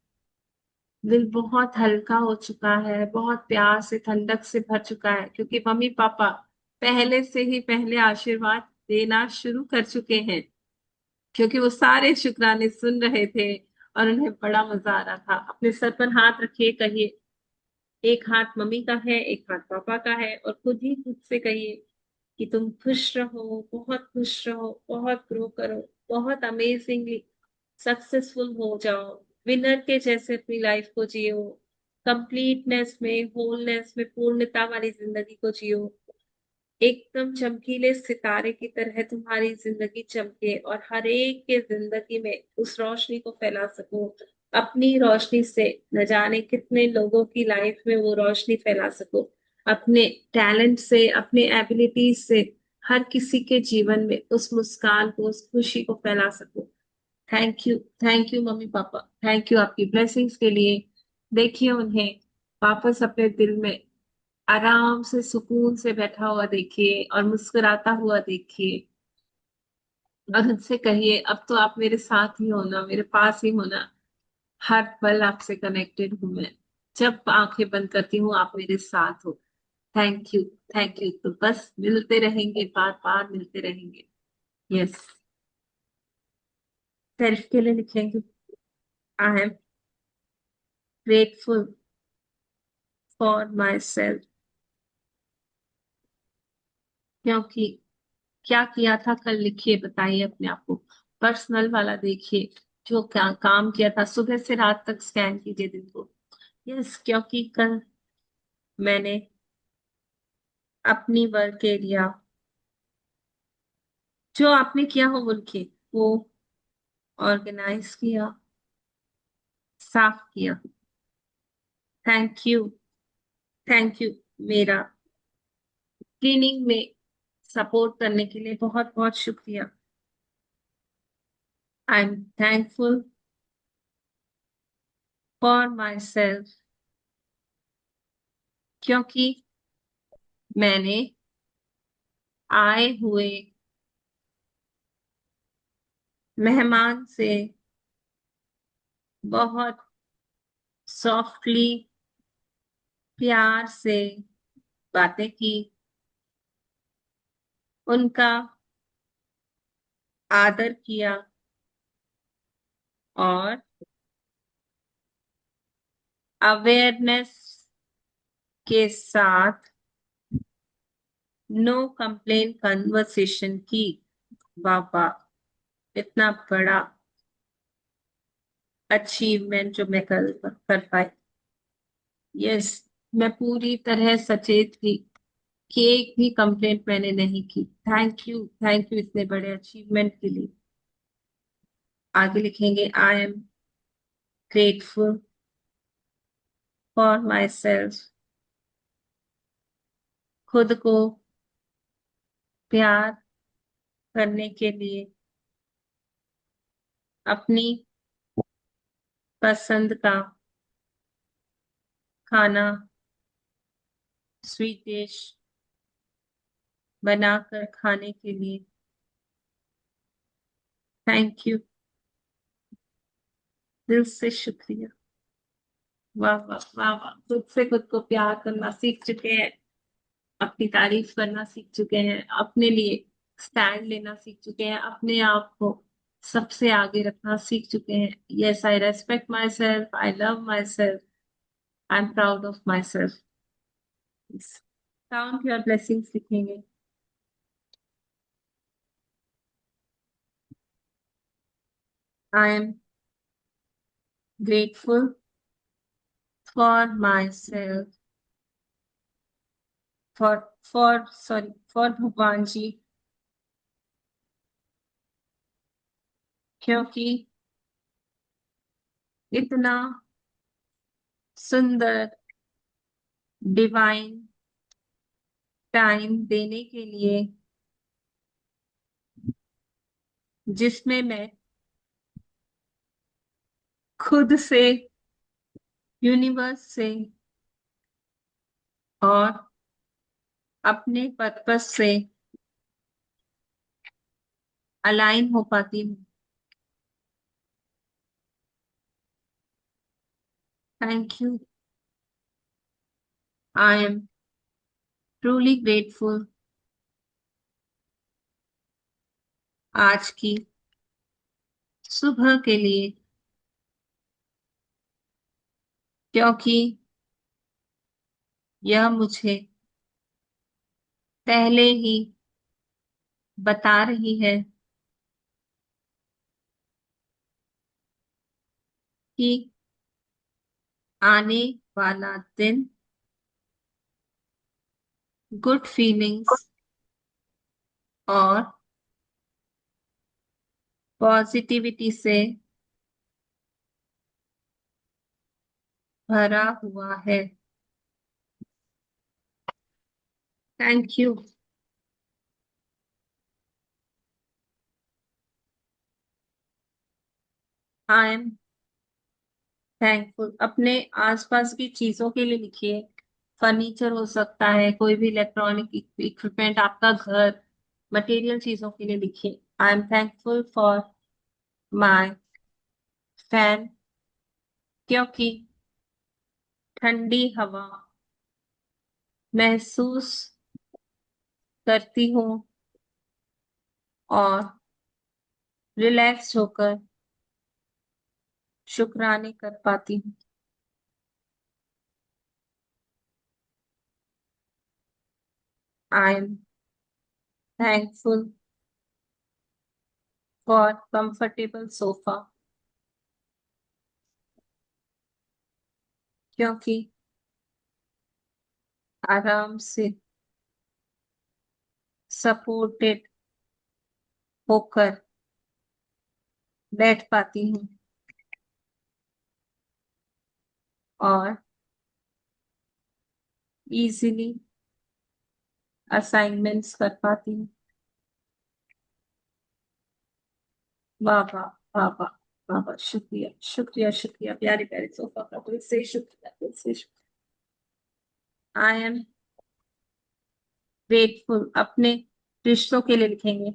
दिल बहुत हल्का हो चुका है, बहुत प्यार से, ठंडक से भर चुका है, क्योंकि मम्मी पापा पहले से ही पहले आशीर्वाद देना शुरू कर चुके हैं। क्योंकि वो सारे शुक्राने सुन रहे थे और उन्हें बड़ा मजा आ रहा था। अपने सर पर हाथ रखिए, कहिए, एक हाथ मम्मी का है, एक हाथ पापा का है, और खुद ही खुद से कहिए कि तुम खुश रहो, बहुत खुश रहो, बहुत ग्रो करो, बहुत अमेजिंगली सक्सेसफुल हो जाओ, विनर के जैसे अपनी लाइफ को जियो, कंप्लीटनेस में, होलनेस में, पूर्णता वाली जिंदगी को जियो। एकदम चमकीले सितारे की तरह तुम्हारी जिंदगी चमके और हर एक के जिंदगी में उस रोशनी को फैला सको। अपनी रोशनी से न जाने कितने लोगों की लाइफ में वो रोशनी फैला सको। अपने टैलेंट से, अपने एबिलिटीज से हर किसी के जीवन में उस मुस्कान को, उस खुशी को फैला सको। Thank you. Thank you mummy papa, thank you आपकी ब्लेसिंग्स के लिए। देखिए उन्हें वापस अपने दिल में आराम से, सुकून से बैठा हुआ देखिए और मुस्कुराता हुआ देखिए। और उनसे कहिए, अब तो आप मेरे साथ ही होना, मेरे पास ही होना। हर पल आपसे कनेक्टेड हूं मैं। जब आंखें बंद करती हूँ आप मेरे साथ हो। Thank you. Thank you. तो बस मिलते रहेंगे, बार बार मिलते रहेंगे। यस। सेल्फ के लिए लिखेंगे, I am grateful for my self, क्योंकि क्या किया था कल लिखिए, बताइए अपने आप को। पर्सनल वाला देखिए, जो क्या काम किया था सुबह से रात तक, स्कैन कीजिए दिन को। यस, क्योंकि कल मैंने अपनी वर्क एरिया, जो आपने किया हो वो लिखिए, को ऑर्गेनाइज किया, साफ किया। थैंक यू, थैंक यू मेरा क्लीनिंग में सपोर्ट करने के लिए बहुत बहुत शुक्रिया। I am thankful for my self, क्योंकि मैंने आए हुए मेहमान से बहुत सॉफ्टली, प्यार से बातें की, उनका आदर किया और अवेयरनेस के साथ नो कंप्लेन कन्वर्सेशन की। वाह वाह, इतना बड़ा अचीवमेंट जो मैं कर पाई। यस, मैं पूरी तरह सचेत थी कि एक भी कंप्लेंट मैंने नहीं की। थैंक यू इतने बड़े अचीवमेंट के लिए। आगे लिखेंगे, I am grateful for my self, खुद को प्यार करने के लिए, अपनी पसंद का खाना, स्वीट डिश बनाकर खाने के लिए थैंक यू, दिल से शुक्रिया। वाह वाह वाह वाह, खुद से खुद को प्यार करना सीख चुके हैं, अपनी तारीफ करना सीख चुके हैं, अपने लिए स्टैंड लेना सीख चुके हैं, अपने आप को सबसे आगे रखना सीख चुके हैं। Yes, I respect myself, I love myself, I am proud of myself. Count your blessings लिखेंगे। I am grateful for myself, for Bhagwan ji, क्योंकि इतना सुंदर डिवाइन टाइम देने के लिए, जिसमें मैं खुद से, यूनिवर्स से और अपने पर्पस से अलाइन हो पाती हूँ। Thank you, I am truly grateful आज की सुबह के लिए, क्योंकि यह मुझे पहले ही बता रही है कि आने वाला दिन गुड फीलिंग्स और पॉजिटिविटी से भरा हुआ है। Thank you, I am thankful. अपने आसपास की चीजों के लिए लिखिए, फर्नीचर हो सकता है, कोई भी इलेक्ट्रॉनिक इक्विपमेंट, आपका घर, मटेरियल चीजों के लिए लिखिए। I am thankful for my fan, क्योंकि ठंडी हवा महसूस करती हूँ और रिलैक्स होकर शुक्राने कर पाती हूँ। I am thankful for comfortable sofa, क्योंकि आराम से सपोर्टेड होकर बैठ पाती हूँ और इजीली असाइनमेंट्स कर पाती हूँ। वाह वाह वाह वाह वाह वाह, शुक्रिया शुक्रिया शुक्रिया, प्यारे प्यारे सोफा का दिल से शुक्रिया, दिल से शुक्रिया। आई एम ग्रेटफुल, अपने रिश्तों के लिए लिखेंगे,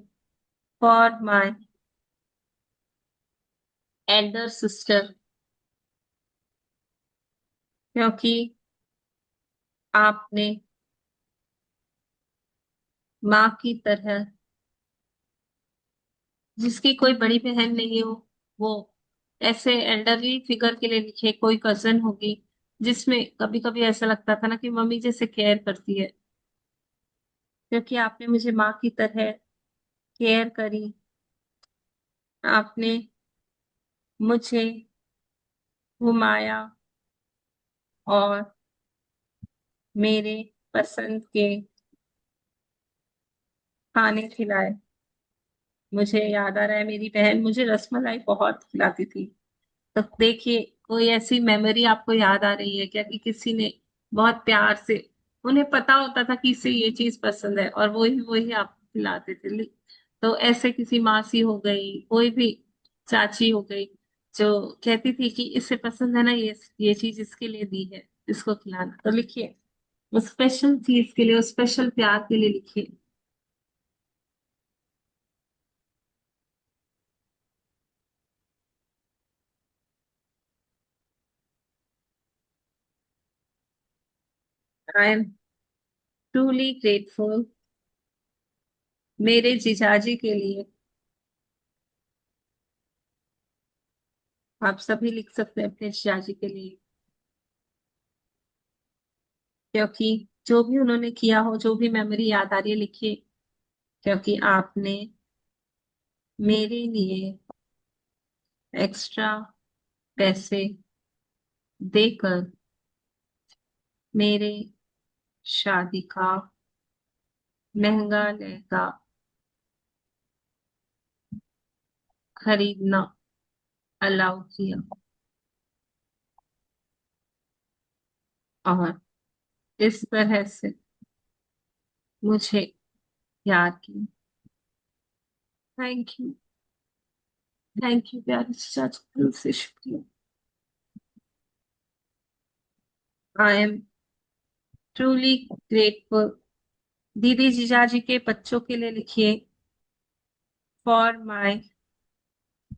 फॉर माई एल्डर सिस्टर, क्योंकि आपने माँ की तरह, जिसकी कोई बड़ी बहन नहीं हो, वो ऐसे एल्डरली फिगर के लिए लिखे, कोई कजन होगी जिसमें कभी कभी ऐसा लगता था ना कि मम्मी जैसे केयर करती है, क्योंकि आपने मुझे माँ की तरह केयर करी। आपने मुझे घुमाया और मेरे पसंद के खाने खिलाए। मुझे याद आ रहा है, मेरी बहन मुझे रसमलाई बहुत खिलाती थी। तो देखिए, कोई ऐसी मेमोरी आपको याद आ रही है क्या कि किसी ने बहुत प्यार से, उन्हें पता होता था कि इसे ये चीज पसंद है और वही वही आपको खिलाते थे। तो ऐसे किसी मासी हो गई, कोई भी चाची हो गई, जो कहती थी कि इसे पसंद है ना, ये चीज इसके लिए दी है, इसको खिलाना। तो लिखिए, उस स्पेशल चीज के लिए, उस स्पेशल प्यार के लिए लिखिए। आई एम ट्रूली ग्रेटफुल मेरे जीजाजी के लिए। आप सभी लिख सकते हैं अपने जीजाजी के लिए, क्योंकि जो भी उन्होंने किया हो, जो भी मेमोरी याद आ रही है, लिखिए, क्योंकि आपने मेरे लिए एक्स्ट्रा पैसे देकर मेरे शादी का महंगा लहंगा खरीदना अलाउ किया और इस तरह से मुझे प्यार किया। थैंक यू प्यारे चाचा, दिल से शुक्रिया। आई एम ट्रूली ग्रेटफुल, दीदी जीजाजी के बच्चों के लिए लिखिए, फॉर माई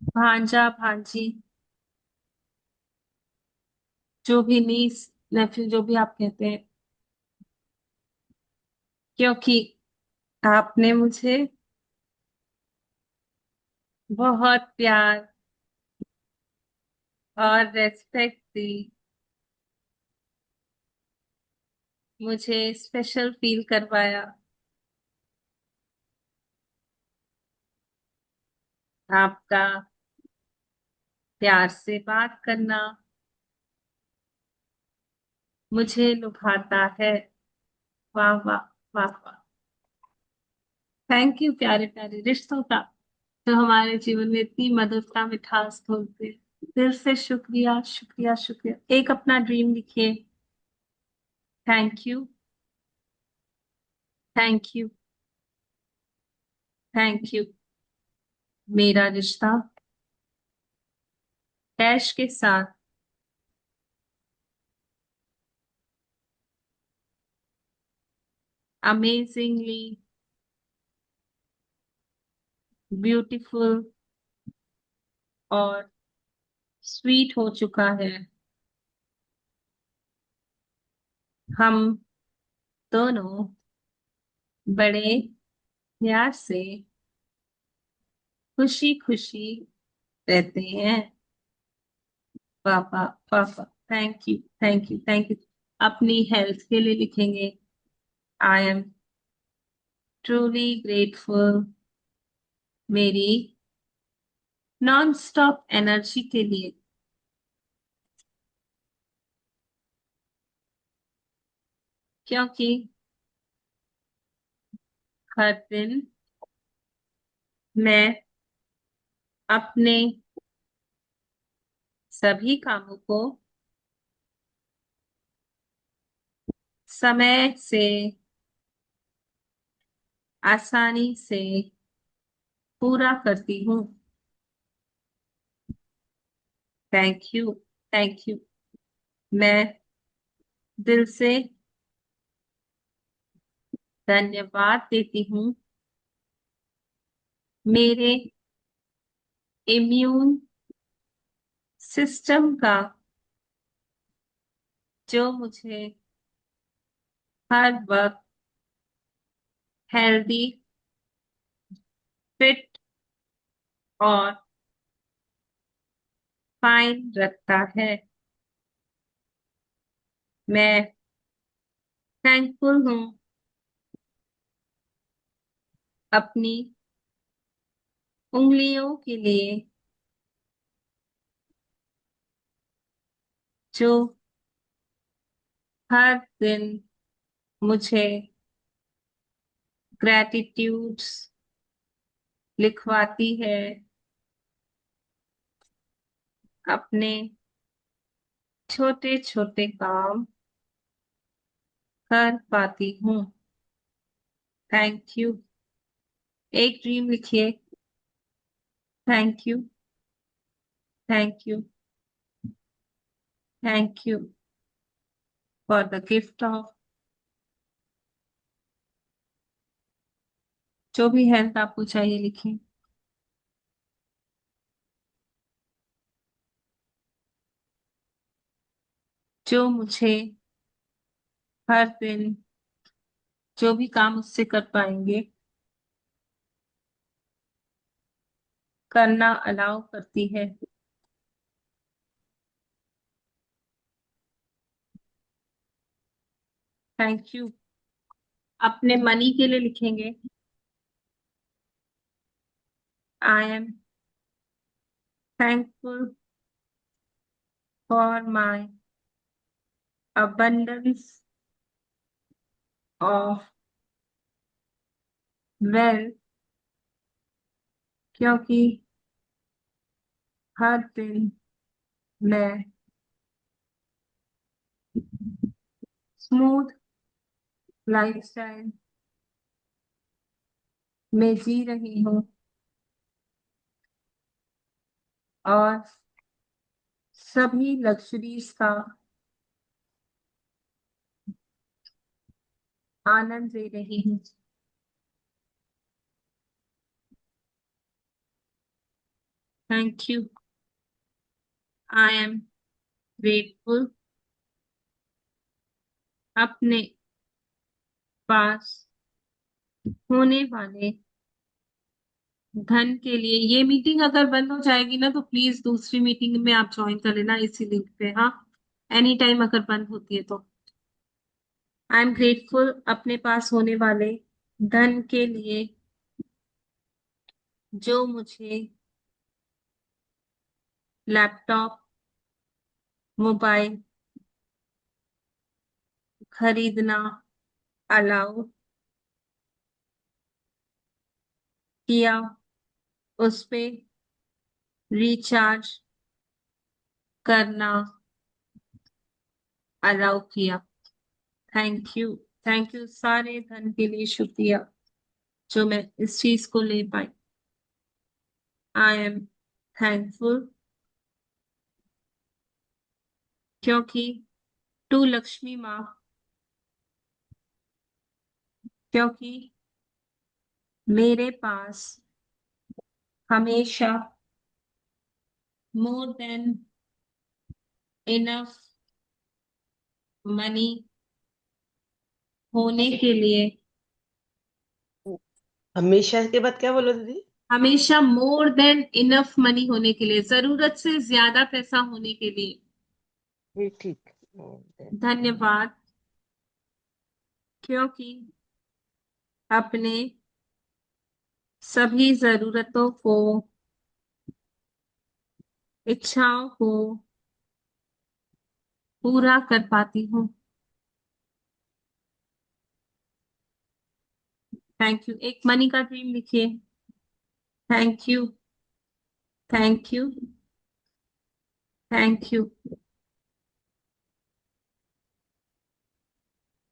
भांजा भांजी, जो भी नीस नेफ्यू, जो भी आप कहते हैं, क्योंकि आपने मुझे बहुत प्यार और रेस्पेक्ट दी, मुझे स्पेशल फील करवाया। आपका प्यार से बात करना मुझे लुभाता है। वाह वाह वाह वाह। थैंक यू प्यारे प्यारे रिश्तों का, जो हमारे जीवन में इतनी मधुरता मिठास घोलते हैं। दिल से शुक्रिया शुक्रिया शुक्रिया। एक अपना ड्रीम लिखिए, thank you thank you thank you, मेरा रिश्ता डैश के साथ अमेजिंगली ब्यूटीफुल और स्वीट हो चुका है। हम दोनों बड़े प्यार से खुशी खुशी रहते हैं। पापा पापा, thank you thank you thank you. अपनी हेल्थ के लिए लिखेंगे, आई एम ट्रूली ग्रेटफुल मेरी नॉन स्टॉप एनर्जी के लिए, क्योंकि हर दिन मैं अपने सभी कामों को समय से आसानी से पूरा करती हूँ। Thank you. Thank you. मैं दिल से धन्यवाद देती हूँ मेरे इम्यून सिस्टम का, जो मुझे हर वक्त हेल्दी, फिट और फाइन रखता है। मैं थैंकफुल हूँ अपनी उंगलियों के लिए, जो हर दिन मुझे ग्रैटिट्यूड्स लिखवाती है। अपने छोटे छोटे काम कर पाती हूँ। Thank you. एक ड्रीम लिखिए। Thank you. Thank you. Thank you for the gift of, जो भी हेल्थ आपको चाहिए लिखिए। जो मुझे हर दिन जो भी काम उससे कर पाएंगे करना अलाउ करती है। Thank you. अपने मनी के लिए लिखेंगे। I am thankful for my abundance of wealth, क्योंकि हर दिन मैं स्मूथ लाइफस्टाइल में जी रही हूँ और सभी लग्जरीज का आनंद ले रही हूँ। Thank you. I am grateful अपने पास होने वाले धन के लिए। ये मीटिंग अगर बंद हो जाएगी ना, तो प्लीज दूसरी मीटिंग में आप ज्वाइन कर लेना इसी लिंक पे। हाँ, एनी टाइम अगर बंद होती है तो। आई एम ग्रेटफुल अपने पास होने वाले धन के लिए, जो मुझे लैपटॉप, मोबाइल खरीदना अलाउ किया, उस पे रिचार्ज करना अलाउ किया। Thank you. थैंक यू सारे धन के लिए शुक्रिया, जो मैं इस चीज को ले पाई। आई एम थैंकफुल क्योंकि टू लक्ष्मी माँ, क्योंकि मेरे पास हमेशा मोर देन इनफ मनी होने के लिए, हमेशा के बाद क्या बोलो दीदी? हमेशा मोर देन इनफ मनी होने के लिए, जरूरत से ज्यादा पैसा होने के लिए ये ठीक। धन्यवाद, क्योंकि अपने सभी जरूरतों को, इच्छाओं को पूरा कर पाती हूँ। Thank you. एक मनी का ड्रीम लिखिए। Thank you. Thank you. Thank you.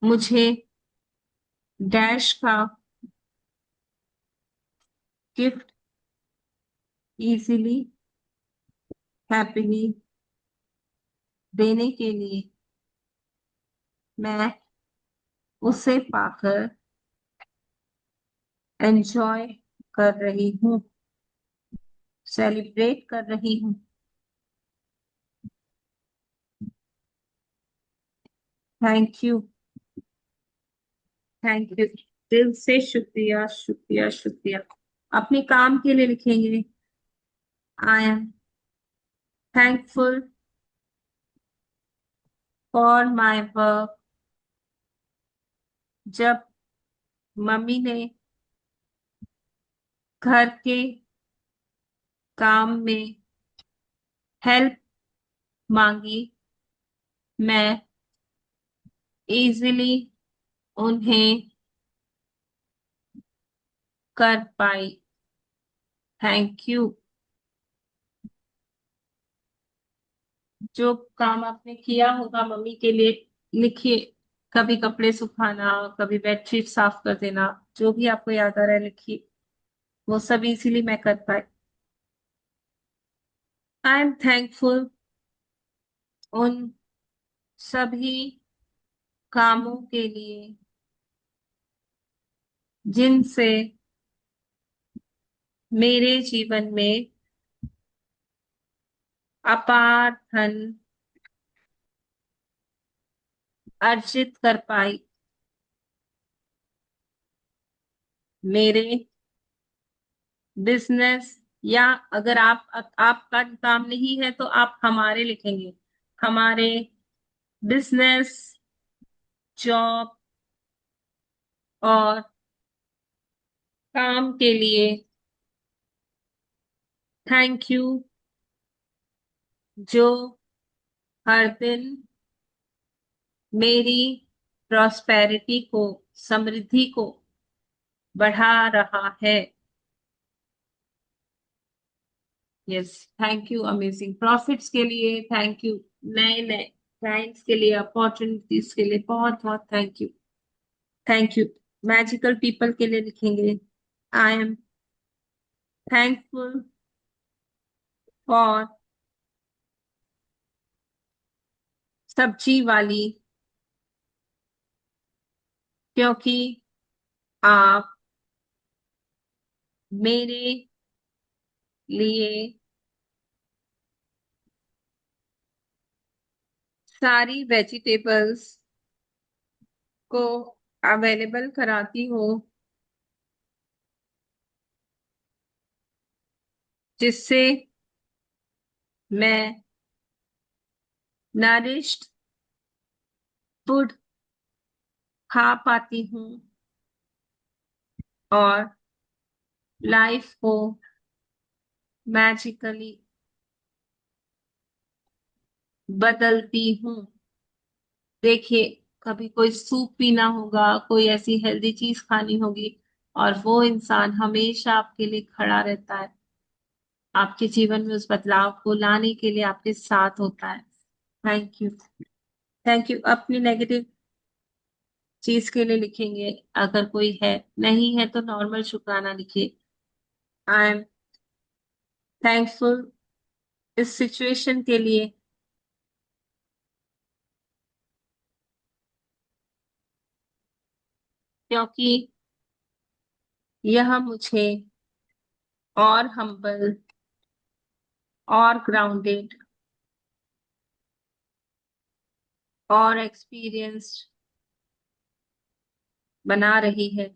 मुझे डैश का गिफ्ट इजीली हैप्पीली देने के लिए मैं उसे पाकर एंजॉय कर रही हूँ, सेलिब्रेट कर रही हूँ। Thank you. थैंक यू, दिल से शुक्रिया शुक्रिया शुक्रिया। अपने काम के लिए लिखेंगे, I am thankful for my work. जब मम्मी ने घर के काम में हेल्प मांगी, मैं इजीली उन्हें कर पाई। Thank you. जो काम आपने किया होगा मम्मी के लिए लिखिए। कभी कपड़े सुखाना, कभी बेडशीट साफ कर देना, जो भी आपको याद आ रहा है लिखिए। वो सब इसीलिए मैं कर पाई। आई एम थैंकफुल उन सभी कामों के लिए जिनसे मेरे जीवन में अपार धन अर्जित कर पाई। मेरे बिजनेस, या अगर आपका काम नहीं है तो आप हमारे लिखेंगे। हमारे बिजनेस, जॉब और काम के लिए थैंक यू, जो हर दिन मेरी प्रॉस्पेरिटी को, समृद्धि को बढ़ा रहा है। Yes, thank you. Amazing profits के लिए थैंक यू। नए नए क्लाइंट्स के लिए, अपॉर्चुनिटीज के लिए बहुत बहुत thank you. Thank you. Magical people के लिए लिखेंगे, आई एम थैंकफुल फॉर सब्जी वाली, क्योंकि आप मेरे लिए सारी वेजिटेबल्स को अवेलेबल कराती हो, जिससे मैं नरिश्ड फूड खा पाती हूँ और लाइफ को मैजिकली बदलती हूँ। देखिए, कभी कोई सूप पीना होगा, कोई ऐसी हेल्दी चीज खानी होगी, और वो इंसान हमेशा आपके लिए खड़ा रहता है, आपके जीवन में उस बदलाव को लाने के लिए आपके साथ होता है। Thank you. Thank you. अपनी नेगेटिव चीज के लिए लिखेंगे, अगर कोई है, नहीं है तो नॉर्मल शुक्राना लिखिए। आई एम थैंकफुल इस सिचुएशन के लिए, क्योंकि यह मुझे और हम्बल और ग्राउंडेड और एक्सपीरियंस्ड बना रही है।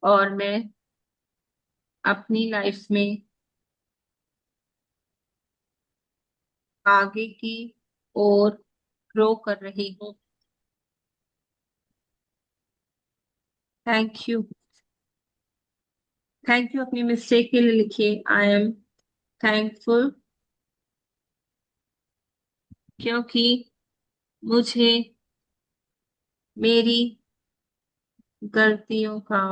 और मैं अपनी लाइफ में आगे की ओर ग्रो कर रही हूँ। Thank you. थैंक यू अपनी मिस्टेक के लिए लिखिए, आई एम थैंकफुल क्योंकि मुझे मेरी गलतियों का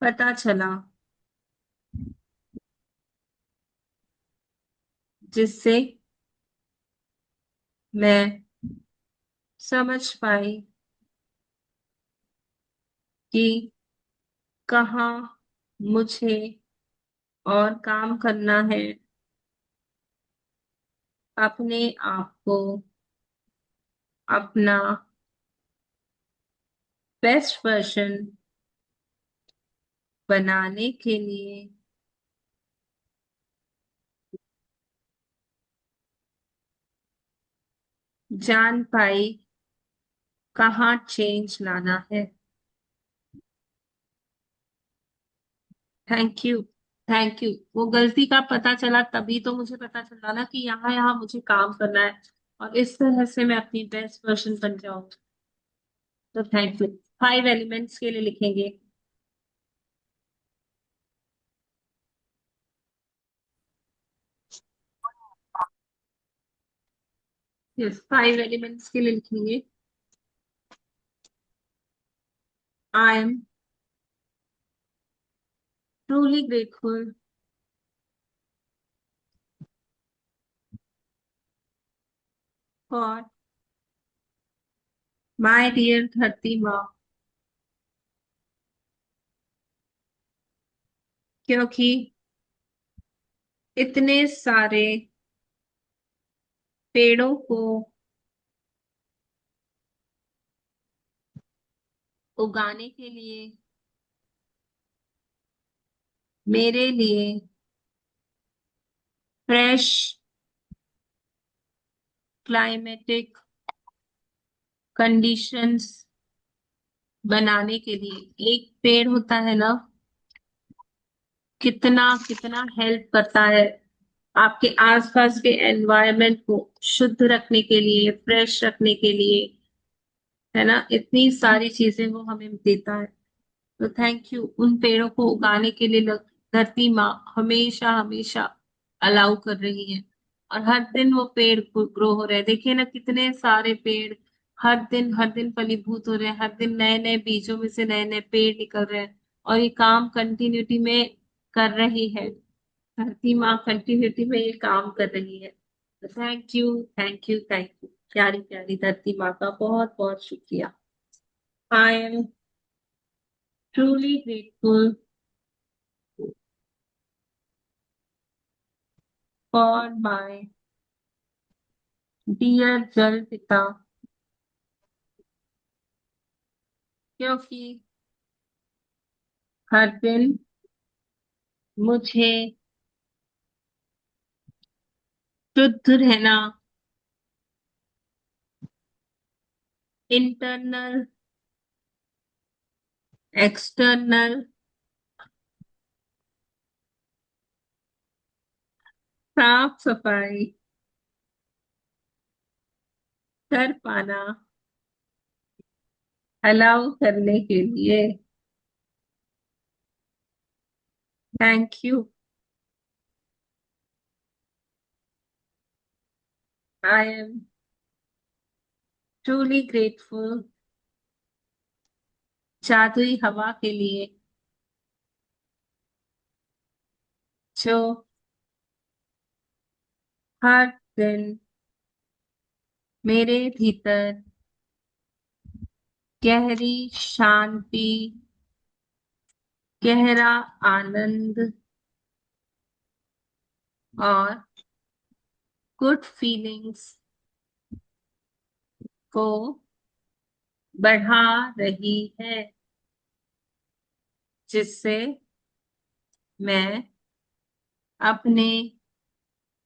पता चला, जिससे मैं समझ पाई कि कहाँ मुझे और काम करना है, अपने आप को अपना बेस्ट वर्जन बनाने के लिए जान पाई कहाँ चेंज लाना है। Thank you. Thank you. वो गलती का पता चला तभी तो मुझे पता चला ना कि यहाँ यहाँ मुझे काम करना है, और इस तरह से मैं अपनी बेस्ट वर्जन बन जाऊँ। तो थैंक यू। 5 एलिमेंट्स के लिए लिखेंगे। यस, 5 एलिमेंट्स के लिए लिखेंगे। I am truly grateful for my dear धरती माँ, क्योंकि इतने सारे पेड़ों को उगाने के लिए मेरे लिए फ्रेश क्लाइमेटिक कंडीशंस बनाने के लिए, एक पेड़ होता है ना, कितना कितना हेल्प करता है आपके आसपास के एनवायरनमेंट को शुद्ध रखने के लिए, फ्रेश रखने के लिए, है ना। इतनी सारी चीजें वो हमें देता है। तो थैंक यू, उन पेड़ों को उगाने के लिए धरती माँ हमेशा हमेशा अलाउ कर रही है, और हर दिन वो पेड़ ग्रो हो रहे हैं। देखिए ना, कितने सारे पेड़ हर दिन फलीभूत हो रहे हैं, हर दिन नए नए बीजों में से नए नए पेड़ निकल रहे हैं, और ये काम कंटिन्यूटी में कर रही है। धरती माँ कंटिन्यूटी में ये काम कर रही है। तो thank you, thank you, thank you. प्यारी प्यारी धरती माँ का बहुत बहुत शुक्रिया। I am truly grateful for my dear जल पिता, क्योंकि हर दिन मुझे शुद्ध रहना, इंटरनल एक्सटर्नल साफ सफाई कर पाना अलाउ करने के लिए thank you. I am truly grateful जादुई हवा के लिए, जो हर दिन मेरे भीतर गहरी शांति, गहरा आनंद और गुड फीलिंग्स को बढ़ा रही है, जिससे मैं अपने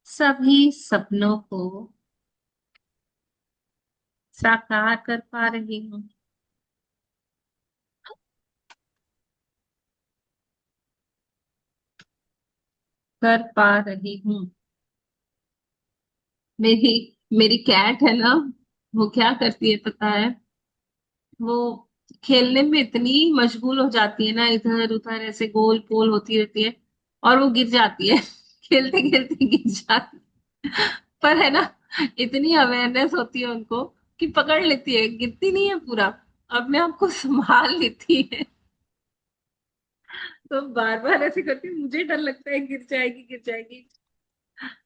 सभी सपनों को साकार कर पा रही हूँ। कर पा रही हूँ। मेरी मेरी कैट है ना, वो क्या करती है पता है? वो खेलने में इतनी मशगूल हो जाती है ना, इधर उधर ऐसे गोल पोल होती रहती है, और वो गिर जाती है खेलते खेलते गिर जाती है। पर है ना, इतनी अवेयरनेस होती है उनको कि पकड़ लेती है, गिरती नहीं है, पूरा अपने आप को संभाल लेती है। तो बार बार ऐसे करती हूँ, मुझे डर लगता है गिर जाएगी गिर जाएगी।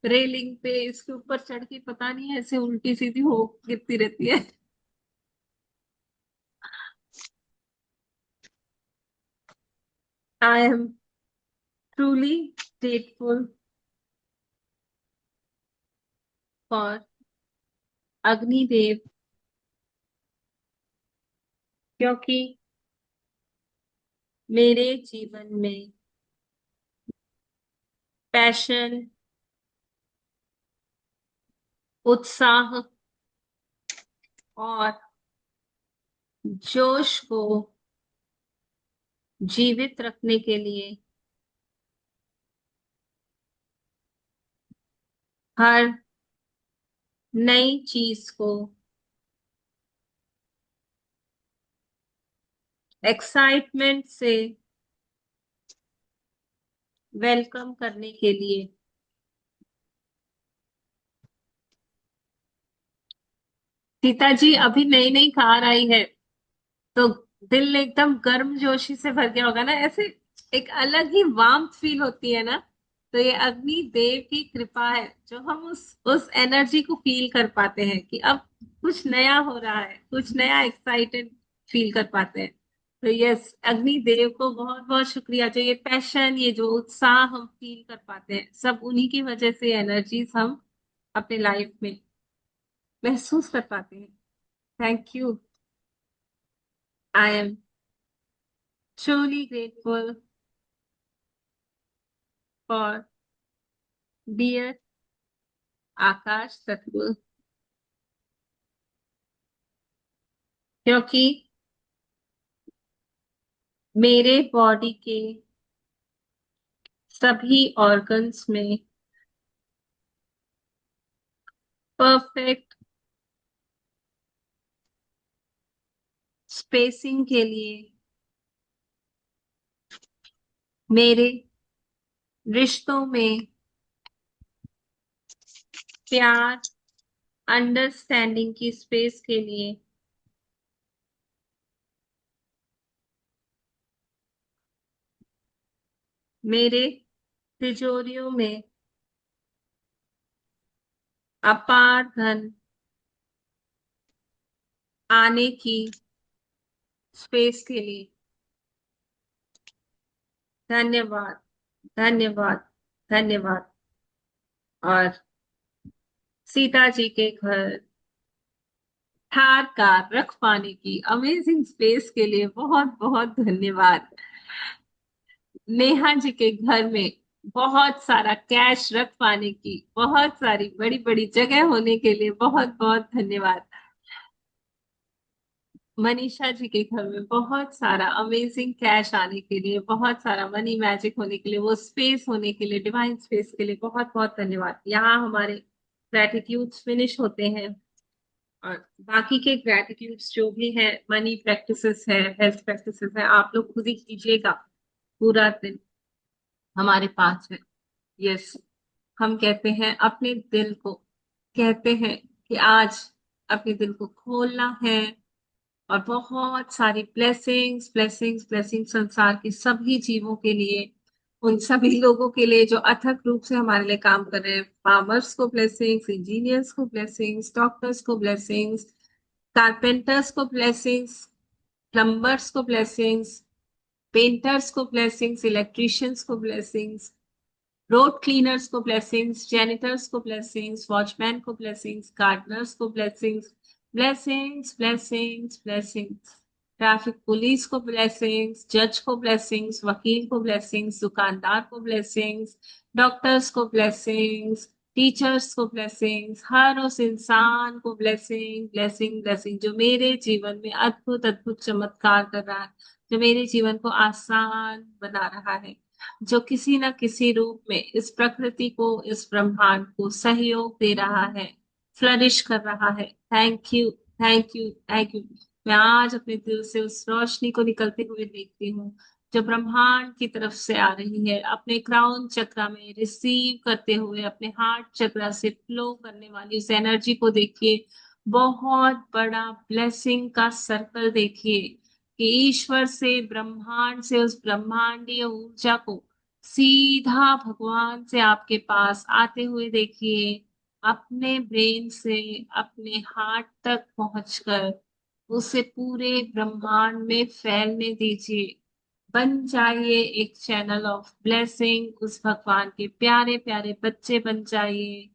रेलिंग पे इसके ऊपर चढ़ के पता नहीं ऐसे उल्टी सीधी हो गिरती रहती है। आई am truly grateful for Agnidev, क्योंकि मेरे जीवन में पैशन, उत्साह और जोश को जीवित रखने के लिए हर नई चीज को एक्साइटमेंट से वेलकम करने के लिए सीता जी अभी नई नई कार आई है तो दिल एकदम गर्म जोशी से भर गया होगा ना, ऐसे एक अलग ही वार्म फील होती है ना। तो ये अग्नि देव की कृपा है जो हम उस एनर्जी को फील कर पाते हैं कि अब कुछ नया हो रहा है, कुछ नया एक्साइटेड फील कर पाते हैं। तो यस, अग्नि देव को बहुत बहुत शुक्रिया। जो ये पैशन, ये जो उत्साह हम फील कर पाते हैं, सब उन्हीं की वजह से एनर्जीज हम अपने लाइफ में महसूस कर पाते हैं। Thank you. I M truly grateful for dear आकाश तत्व, क्योंकि मेरे बॉडी के सभी ऑर्गन्स में परफेक्ट स्पेसिंग के लिए मेरे रिश्तों में प्यार, अंडरस्टैंडिंग की स्पेस के लिए मेरे तिजोरियों में अपार धन आने की स्पेस के लिए धन्यवाद, धन्यवाद, धन्यवाद। और सीता जी के घर थार कार रख पाने की अमेजिंग स्पेस के लिए बहुत बहुत धन्यवाद। नेहा जी के घर में बहुत सारा कैश रख पाने की, बहुत सारी बड़ी बड़ी जगह होने के लिए बहुत बहुत धन्यवाद। मनीषा जी के घर में बहुत सारा अमेजिंग कैश आने के लिए, बहुत सारा मनी मैजिक होने के लिए, वो स्पेस होने के लिए, डिवाइन स्पेस के लिए बहुत बहुत धन्यवाद। यहाँ हमारे ग्रेटिट्यूड्स फिनिश होते हैं और बाकी के ग्रेटिट्यूड्स जो भी है, मनी प्रैक्टिसेस है, हेल्थ प्रैक्टिसेस है, आप लोग खुद ही कीजिएगा। पूरा दिन हमारे पास है। यस, हम कहते हैं अपने दिल को, कहते हैं कि आज अपने दिल को खोलना है और बहुत सारी ब्लेसिंग्स ब्लेसिंग्स ब्लेसिंग्स संसार के सभी जीवों के लिए, उन सभी लोगों के लिए जो अथक रूप से हमारे लिए काम कर रहे हैं। फार्मर्स को ब्लेसिंग्स, इंजीनियर्स को ब्लेसिंग्स, डॉक्टर्स को ब्लेसिंग्स, कारपेंटर्स को ब्लेसिंग्स, प्लम्बर्स को ब्लेसिंग्स, पेंटर्स को ब्लेसिंग्स, इलेक्ट्रिशियंस को ब्लेसिंग्स, रोड क्लीनर्स को ब्लेसिंग्स, जैनिटर्स को ब्लेसिंग्स, वॉचमैन को ब्लेसिंग्स, गार्डनर्स को blessings, blessings blessings blessings, traffic police को ब्लेसिंग्स, जज को ब्लेसिंग्स, वकील को ब्लेसिंग्स, दुकानदार को ब्लेसिंग्स, डॉक्टर्स को ब्लेसिंग्स, टीचर्स को ब्लेसिंग्स, हर उस इंसान को ब्लेसिंग ब्लेसिंग ब्लेसिंग जो मेरे जीवन में अद्भुत अद्भुत चमत्कार कर रहा है, जो मेरे जीवन को आसान बना रहा है, जो किसी न किसी रूप में इस प्रकृति को, इस ब्रह्मांड को सहयोग दे रहा है, फ्लरिश कर रहा है। Thank you, thank you, thank you. मैं आज अपने दिल से उस रोशनी को निकलते हुए देखती हूँ जो ब्रह्मांड की तरफ से आ रही है, अपने क्राउन चक्र में रिसीव करते हुए अपने हार्ट चक्र से फ्लो करने वाली उस एनर्जी को देखिए। बहुत बड़ा ब्लेसिंग का सर्कल देखिए, कि ईश्वर से, ब्रह्मांड से, उस ब्रह्मांडीय ऊर्जा को सीधा भगवान से आपके पास आते हुए देखिए। अपने ब्रेन से अपने हार्ट तक पहुंचकर उसे पूरे ब्रह्मांड में फैलने दीजिए। बन जाइए एक चैनल ऑफ ब्लेसिंग, उस भगवान के प्यारे प्यारे बच्चे बन जाइए,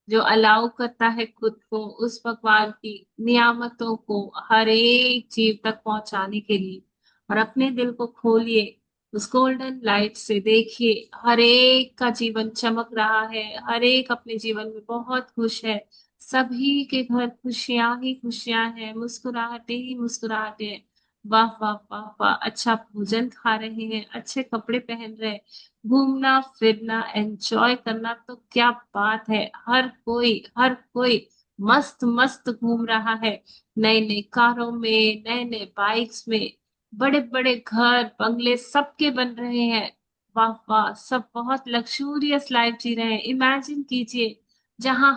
जो अलाउ करता है खुद को उस भगवान की नियामतों को हर एक जीव तक पहुंचाने के लिए। और अपने दिल को खोलिए, उस गोल्डन लाइट से देखिए, हर एक का जीवन चमक रहा है, हर एक अपने जीवन में बहुत खुश है। सभी के घर खुशियां ही खुशियां हैं, मुस्कुराहटे ही मुस्कुराहटे हैं। वाह वाह वाह वाह, अच्छा भोजन खा रहे हैं, अच्छे कपड़े पहन रहे हैं, घूमना फिरना एंजॉय करना तो क्या बात है। हर कोई मस्त मस्त घूम रहा है, नए नए कारों में, नए नए बाइक्स में, बड़े बड़े घर बंगले सबके बन रहे हैं। वाह वाह, सब बहुत लग्जूरियस लाइफ जी रहे हैं। इमेजिन कीजिए, जहां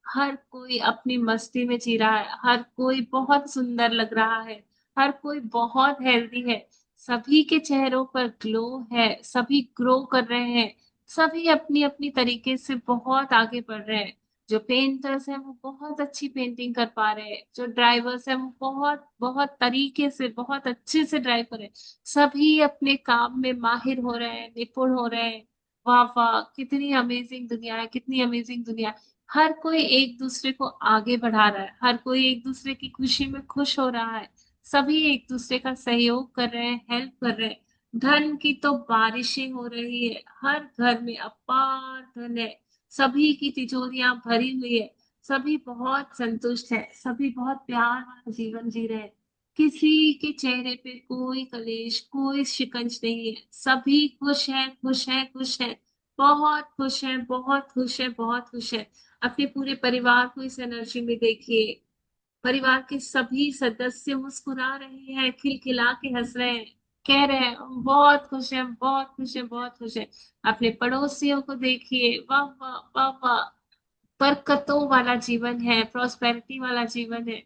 हर कोई अपनी मस्ती में जी रहा है, हर कोई बहुत सुंदर लग रहा है, हर कोई बहुत हेल्दी है, सभी के चेहरों पर ग्लो है, सभी ग्रो कर रहे हैं, सभी अपनी अपनी तरीके से बहुत आगे बढ़ रहे हैं। जो पेंटर्स हैं वो बहुत अच्छी पेंटिंग कर पा रहे हैं, जो ड्राइवर्स हैं वो बहुत बहुत तरीके से बहुत अच्छे से ड्राइव कर रहे हैं, सभी अपने काम में माहिर हो रहे हैं, निपुण हो रहे हैं। वाह वाह, कितनी अमेजिंग दुनिया है, कितनी अमेजिंग दुनिया है। हर कोई एक दूसरे को आगे बढ़ा रहा है, हर कोई एक दूसरे की खुशी में खुश हो रहा है, सभी एक दूसरे का सहयोग कर रहे हैं, हेल्प कर रहे हैं। धन की तो बारिशें हो रही है, हर घर में अपार धन है, सभी की तिजोरियां भरी हुई है, सभी बहुत संतुष्ट है, सभी बहुत प्यार वाला जीवन जी रहे हैं। किसी के चेहरे पे कोई कलेश, कोई शिकंज नहीं है, सभी खुश हैं, खुश हैं, खुश हैं, बहुत खुश हैं, बहुत खुश हैं, बहुत खुश हैं। अपने पूरे परिवार को इस एनर्जी में देखिए, परिवार के सभी सदस्य मुस्कुरा रहे हैं, खिलखिला के हंस रहे हैं, कह रहे हैं "हम बहुत खुश हैं, बहुत खुश हैं, बहुत खुश हैं"। अपने पड़ोसियों को देखिए, वाह वाह वाह वाह, बरकतों वाला जीवन है, प्रॉस्पेरिटी वाला जीवन है।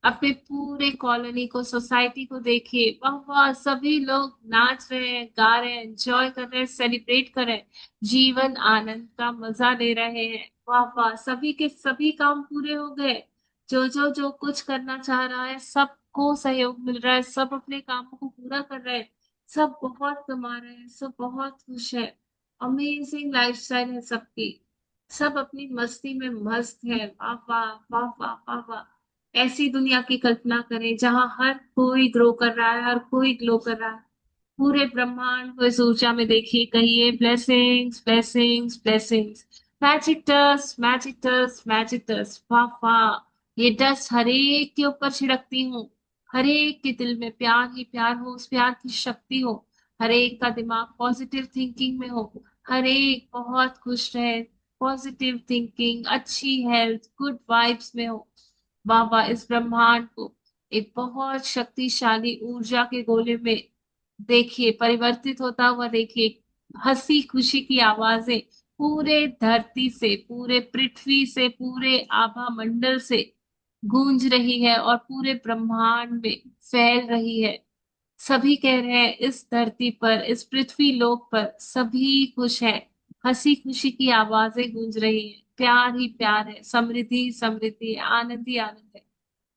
अपने पूरे कॉलोनी को, सोसाइटी को देखिए, वाह वाह, सभी लोग नाच रहे हैं, गा रहे हैं, एंजॉय कर रहे हैं, सेलिब्रेट कर रहे हैं, जीवन आनंद का मजा ले रहे हैं। वाह वाह, सभी के सभी काम पूरे हो गए, जो कुछ करना चाह रहा है सबको सहयोग मिल रहा है, सब अपने कामों को पूरा कर रहे हैं, सब बहुत कमा रहे हैं, सब बहुत खुश है। अमेजिंग लाइफस्टाइल है सबकी, सब अपनी मस्ती में मस्त है। वाह वाह वाह वाह वाह वाह, ऐसी दुनिया की कल्पना करें जहां हर कोई ग्रो कर रहा है, हर कोई ग्लो कर रहा है। पूरे ब्रह्मांड को इस ऊर्जा में देखिए, कहिए blessings blessings blessings. Magic dust magic dust magic dust, वाह वाह, ये डस्ट हर एक के ऊपर छिड़कती हूँ, हर एक के दिल में प्यार ही प्यार हो, उस प्यार की शक्ति हो, हर एक का दिमाग पॉजिटिव थिंकिंग में हो, हर एक बहुत खुश रहे, पॉजिटिव थिंकिंग, अच्छी हेल्थ, गुड वाइब्स में हो। वाह वाह, इस ब्रह्मांड को एक बहुत शक्तिशाली ऊर्जा के गोले में देखिए परिवर्तित होता हुआ देखिए। हंसी खुशी की आवाजें पूरे धरती से, पूरे पृथ्वी से, पूरे आभा मंडल से गूंज रही है और पूरे ब्रह्मांड में फैल रही है। सभी कह रहे हैं इस धरती पर, इस पृथ्वी लोक पर सभी खुश हैं, हंसी खुशी की आवाजें गूंज रही हैं, प्यार ही प्यार है, समृद्धि समृद्धि है, आनंद ही आनंद है।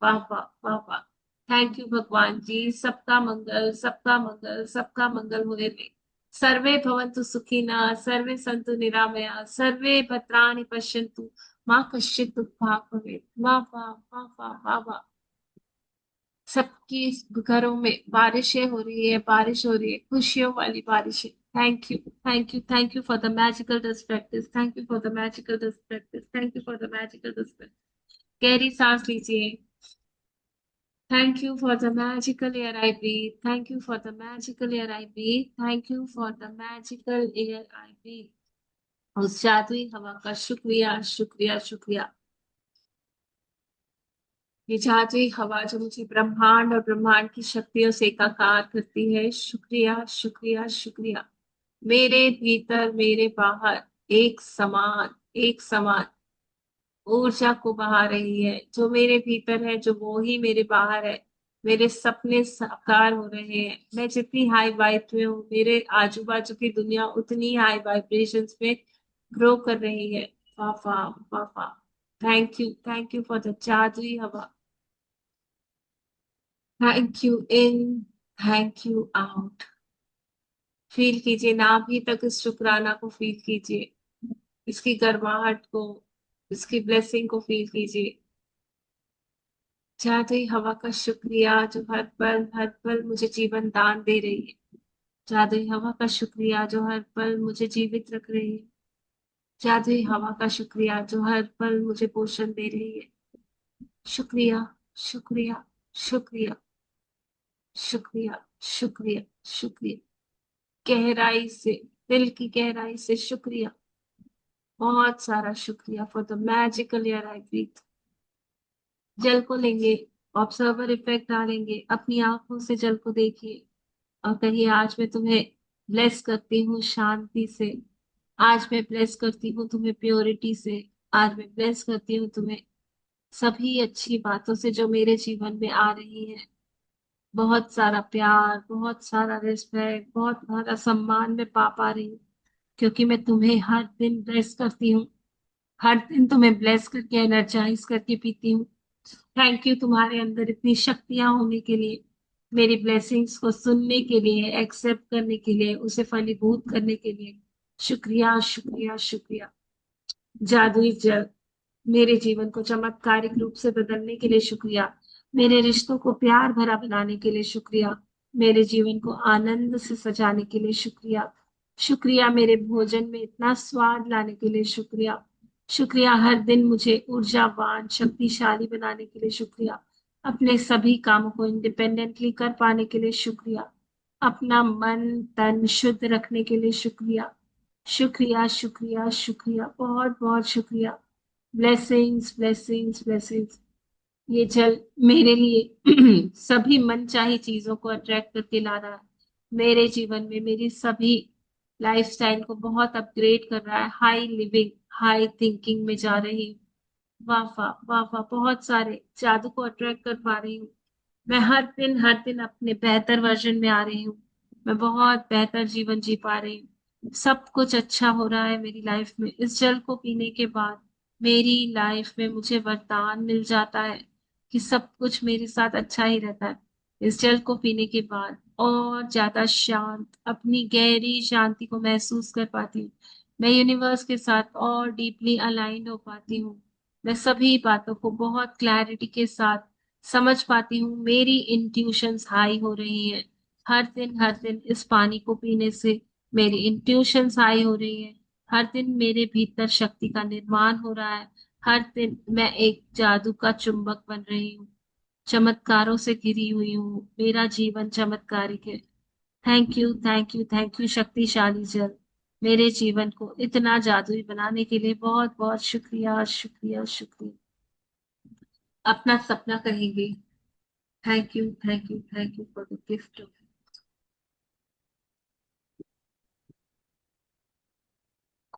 वाह वाह वाह वाह, थैंक यू भगवान जी, सबका मंगल सबका मंगल सबका मंगल होए रे। सर्वे भवन्तु सुखिनः, सर्वे सन्तु निरामया, सर्वे भद्राणि पश्यन्तु, माँ कश्चित् दुःखभाग् भवेत्। वाह वाह वाह वाह वाह वाह, सबकी घरों में बारिशें हो रही है, बारिश हो रही है, खुशियों वाली बारिशें। Thank you thank you thank you for the magical dust practice, thank you for the magical dust practice, thank you for the magical dust practice. गहरी सांस लीजिए। Thank you for the magical air I breathe. Thank you for the magical air I breathe. Thank you for the magical air I breathe. उस जादुई हवा का शुक्रिया शुक्रिया शुक्रिया। ये जादुई हवा जो मुझे ब्रह्मांड और ब्रह्मांड की शक्तियों से एकाकार करती है, शुक्रिया शुक्रिया शुक्रिया। मेरे भीतर मेरे बाहर एक समान ऊर्जा को बहा रही है, जो मेरे भीतर है जो वो ही मेरे बाहर है। मेरे सपने साकार हो रहे हैं। मैं जितनी हाई वाइब में हूँ, मेरे आजू बाजू की दुनिया उतनी हाई वाइब्रेशंस में ग्रो कर रही है। वाफा, वाफा। थैंक यू फॉर द जादुई हवा। Thank you in, thank you out. Feel कीजिए, नाभि तक इस शुक्राना को फील कीजिए, इसकी गर्माहट को, इसकी ब्लेसिंग को फील कीजिए। जादुई हवा का शुक्रिया जो हर पल मुझे जीवन दान दे रही है। जादुई हवा का शुक्रिया जो हर पल मुझे जीवित रख रही है। जादुई हवा का शुक्रिया जो हर पल मुझे पोषण दे रही है। शुक्रिया, शुक्रिया, शुक्रिया, शुक्रिया, शुक्रिया, शुक्रिया। गहराई से, दिल की गहराई से शुक्रिया। बहुत सारा शुक्रिया for the magical air I breathe. जल को लेंगे, ऑब्जर्वर इफेक्ट डालेंगे, अपनी आंखों से जल को देखिए और कहिए, आज मैं तुम्हें ब्लेस करती हूँ शांति से। आज मैं ब्लेस करती हूँ तुम्हें प्योरिटी से। आज मैं ब्लेस करती हूँ तुम्हें सभी अच्छी बातों से जो मेरे जीवन में आ रही है। बहुत सारा प्यार, बहुत सारा रिस्पेक्ट, बहुत सारा सम्मान मैं पा रही हूँ, क्योंकि मैं तुम्हें हर दिन ब्लेस करती हूँ। हर दिन तुम्हें ब्लेस करके एनर्जाइज करके पीती हूँ। थैंक यू तुम्हारे अंदर इतनी शक्तियां होने के लिए, मेरी ब्लेसिंग्स को सुनने के लिए, एक्सेप्ट करने के लिए, उसे फलीभूत करने के लिए। शुक्रिया, शुक्रिया, शुक्रिया। जादुई जल, मेरे जीवन को चमत्कारिक रूप से बदलने के लिए शुक्रिया। मेरे रिश्तों को प्यार भरा बनाने के लिए शुक्रिया। मेरे जीवन को आनंद से सजाने के लिए शुक्रिया। शुक्रिया मेरे भोजन में इतना स्वाद लाने के लिए शुक्रिया। शुक्रिया हर दिन मुझे ऊर्जावान, शक्तिशाली बनाने के लिए शुक्रिया। अपने सभी कामों को इंडिपेंडेंटली कर पाने के लिए शुक्रिया। अपना मन तन शुद्ध रखने के लिए शुक्रिया। शुक्रिया, शुक्रिया, शुक्रिया, बहुत बहुत शुक्रिया। Blessings, blessings, blessings. ये जल मेरे लिए सभी मनचाही चीजों को अट्रैक्ट करके ला रहा है। मेरे जीवन में मेरी सभी लाइफस्टाइल को बहुत अपग्रेड कर रहा है। हाई लिविंग, हाई थिंकिंग में जा रही हूँ। वाह वाह, वाह वाह, बहुत सारे जादू को अट्रैक्ट कर पा रही हूँ। मैं हर दिन अपने बेहतर वर्जन में आ रही हूँ। मैं बहुत बेहतर जीवन जी पा रही हूँ। सब कुछ अच्छा हो रहा है मेरी लाइफ में। इस जल को पीने के बाद मेरी लाइफ में मुझे वरदान मिल जाता है कि सब कुछ मेरे साथ अच्छा ही रहता है। इस जल को पीने के बाद और ज्यादा शांत, अपनी गहरी शांति को महसूस कर पाती हूँ। मैं यूनिवर्स के साथ और डीपली अलाइंड हो पाती हूँ। मैं सभी बातों को बहुत क्लैरिटी के साथ समझ पाती हूँ। मेरी इंट्यूशंस हाई हो रही हैं। हर दिन इस पानी को पीने से मेरी इंट्यूशंस हाई हो रही है। हर दिन मेरे भीतर शक्ति का निर्माण हो रहा है। हर दिन मैं एक जादू का चुंबक बन रही हूँ। चमत्कारों से घिरी हुई हूँ। मेरा जीवन चमत्कारिक है। Thank you, thank you, thank you शक्तिशाली जल। मेरे जीवन को इतना जादुई बनाने के लिए बहुत बहुत शुक्रिया, शुक्रिया, शुक्रिया। अपना सपना कहेंगे। Thank you, thank you, thank you for the gift.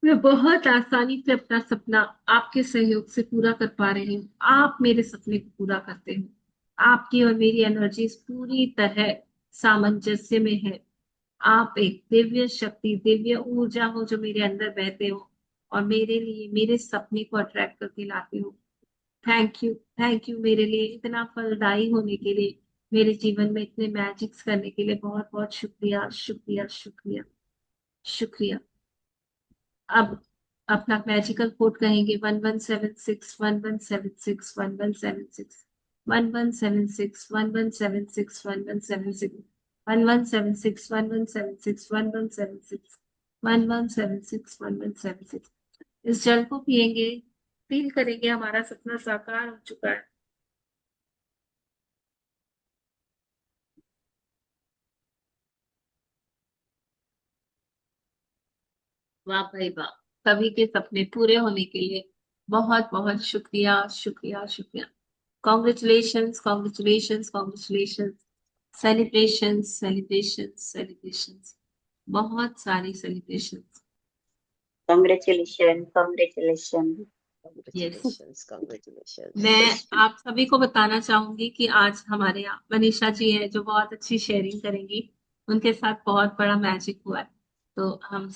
मैं बहुत आसानी से अपना सपना आपके सहयोग से पूरा कर पा रही हूँ। आप मेरे सपने को पूरा करते हैं। आपकी और मेरी एनर्जीज पूरी तरह सामंजस्य में है। आप एक दिव्य शक्ति, दिव्य ऊर्जा हो जो मेरे अंदर बहते हो और मेरे लिए मेरे सपने को अट्रैक्ट करके लाते हो। थैंक यू, थैंक यू मेरे लिए इतना फलदायी होने के लिए, मेरे जीवन में इतने मैजिक्स करने के लिए बहुत बहुत शुक्रिया, शुक्रिया, शुक्रिया, शुक्रिया। अब अपना मैजिकल कोड कहेंगे। 1176, 1176, 1176, 1176, 1176, 1176, 1176, 1176, 1176, 1176, 1176। इस जल को पिएंगे, फील करेंगे हमारा सपना साकार हो चुका है। वाह भाई वाह। सभी के सपने पूरे होने के लिए बहुत बहुत शुक्रिया, शुक्रिया, शुक्रिया। Congratulations, congratulations, congratulations. Celebrations, celebrations, celebrations. बहुत सारी celebrations. Congratulation, congratulation. Congratulations, congratulations. मैं आप सभी को बताना चाहूंगी कि आज हमारे यहाँ मनीषा जी हैं जो बहुत अच्छी शेयरिंग करेंगी। उनके साथ बहुत बड़ा मैजिक हुआ है, तो हम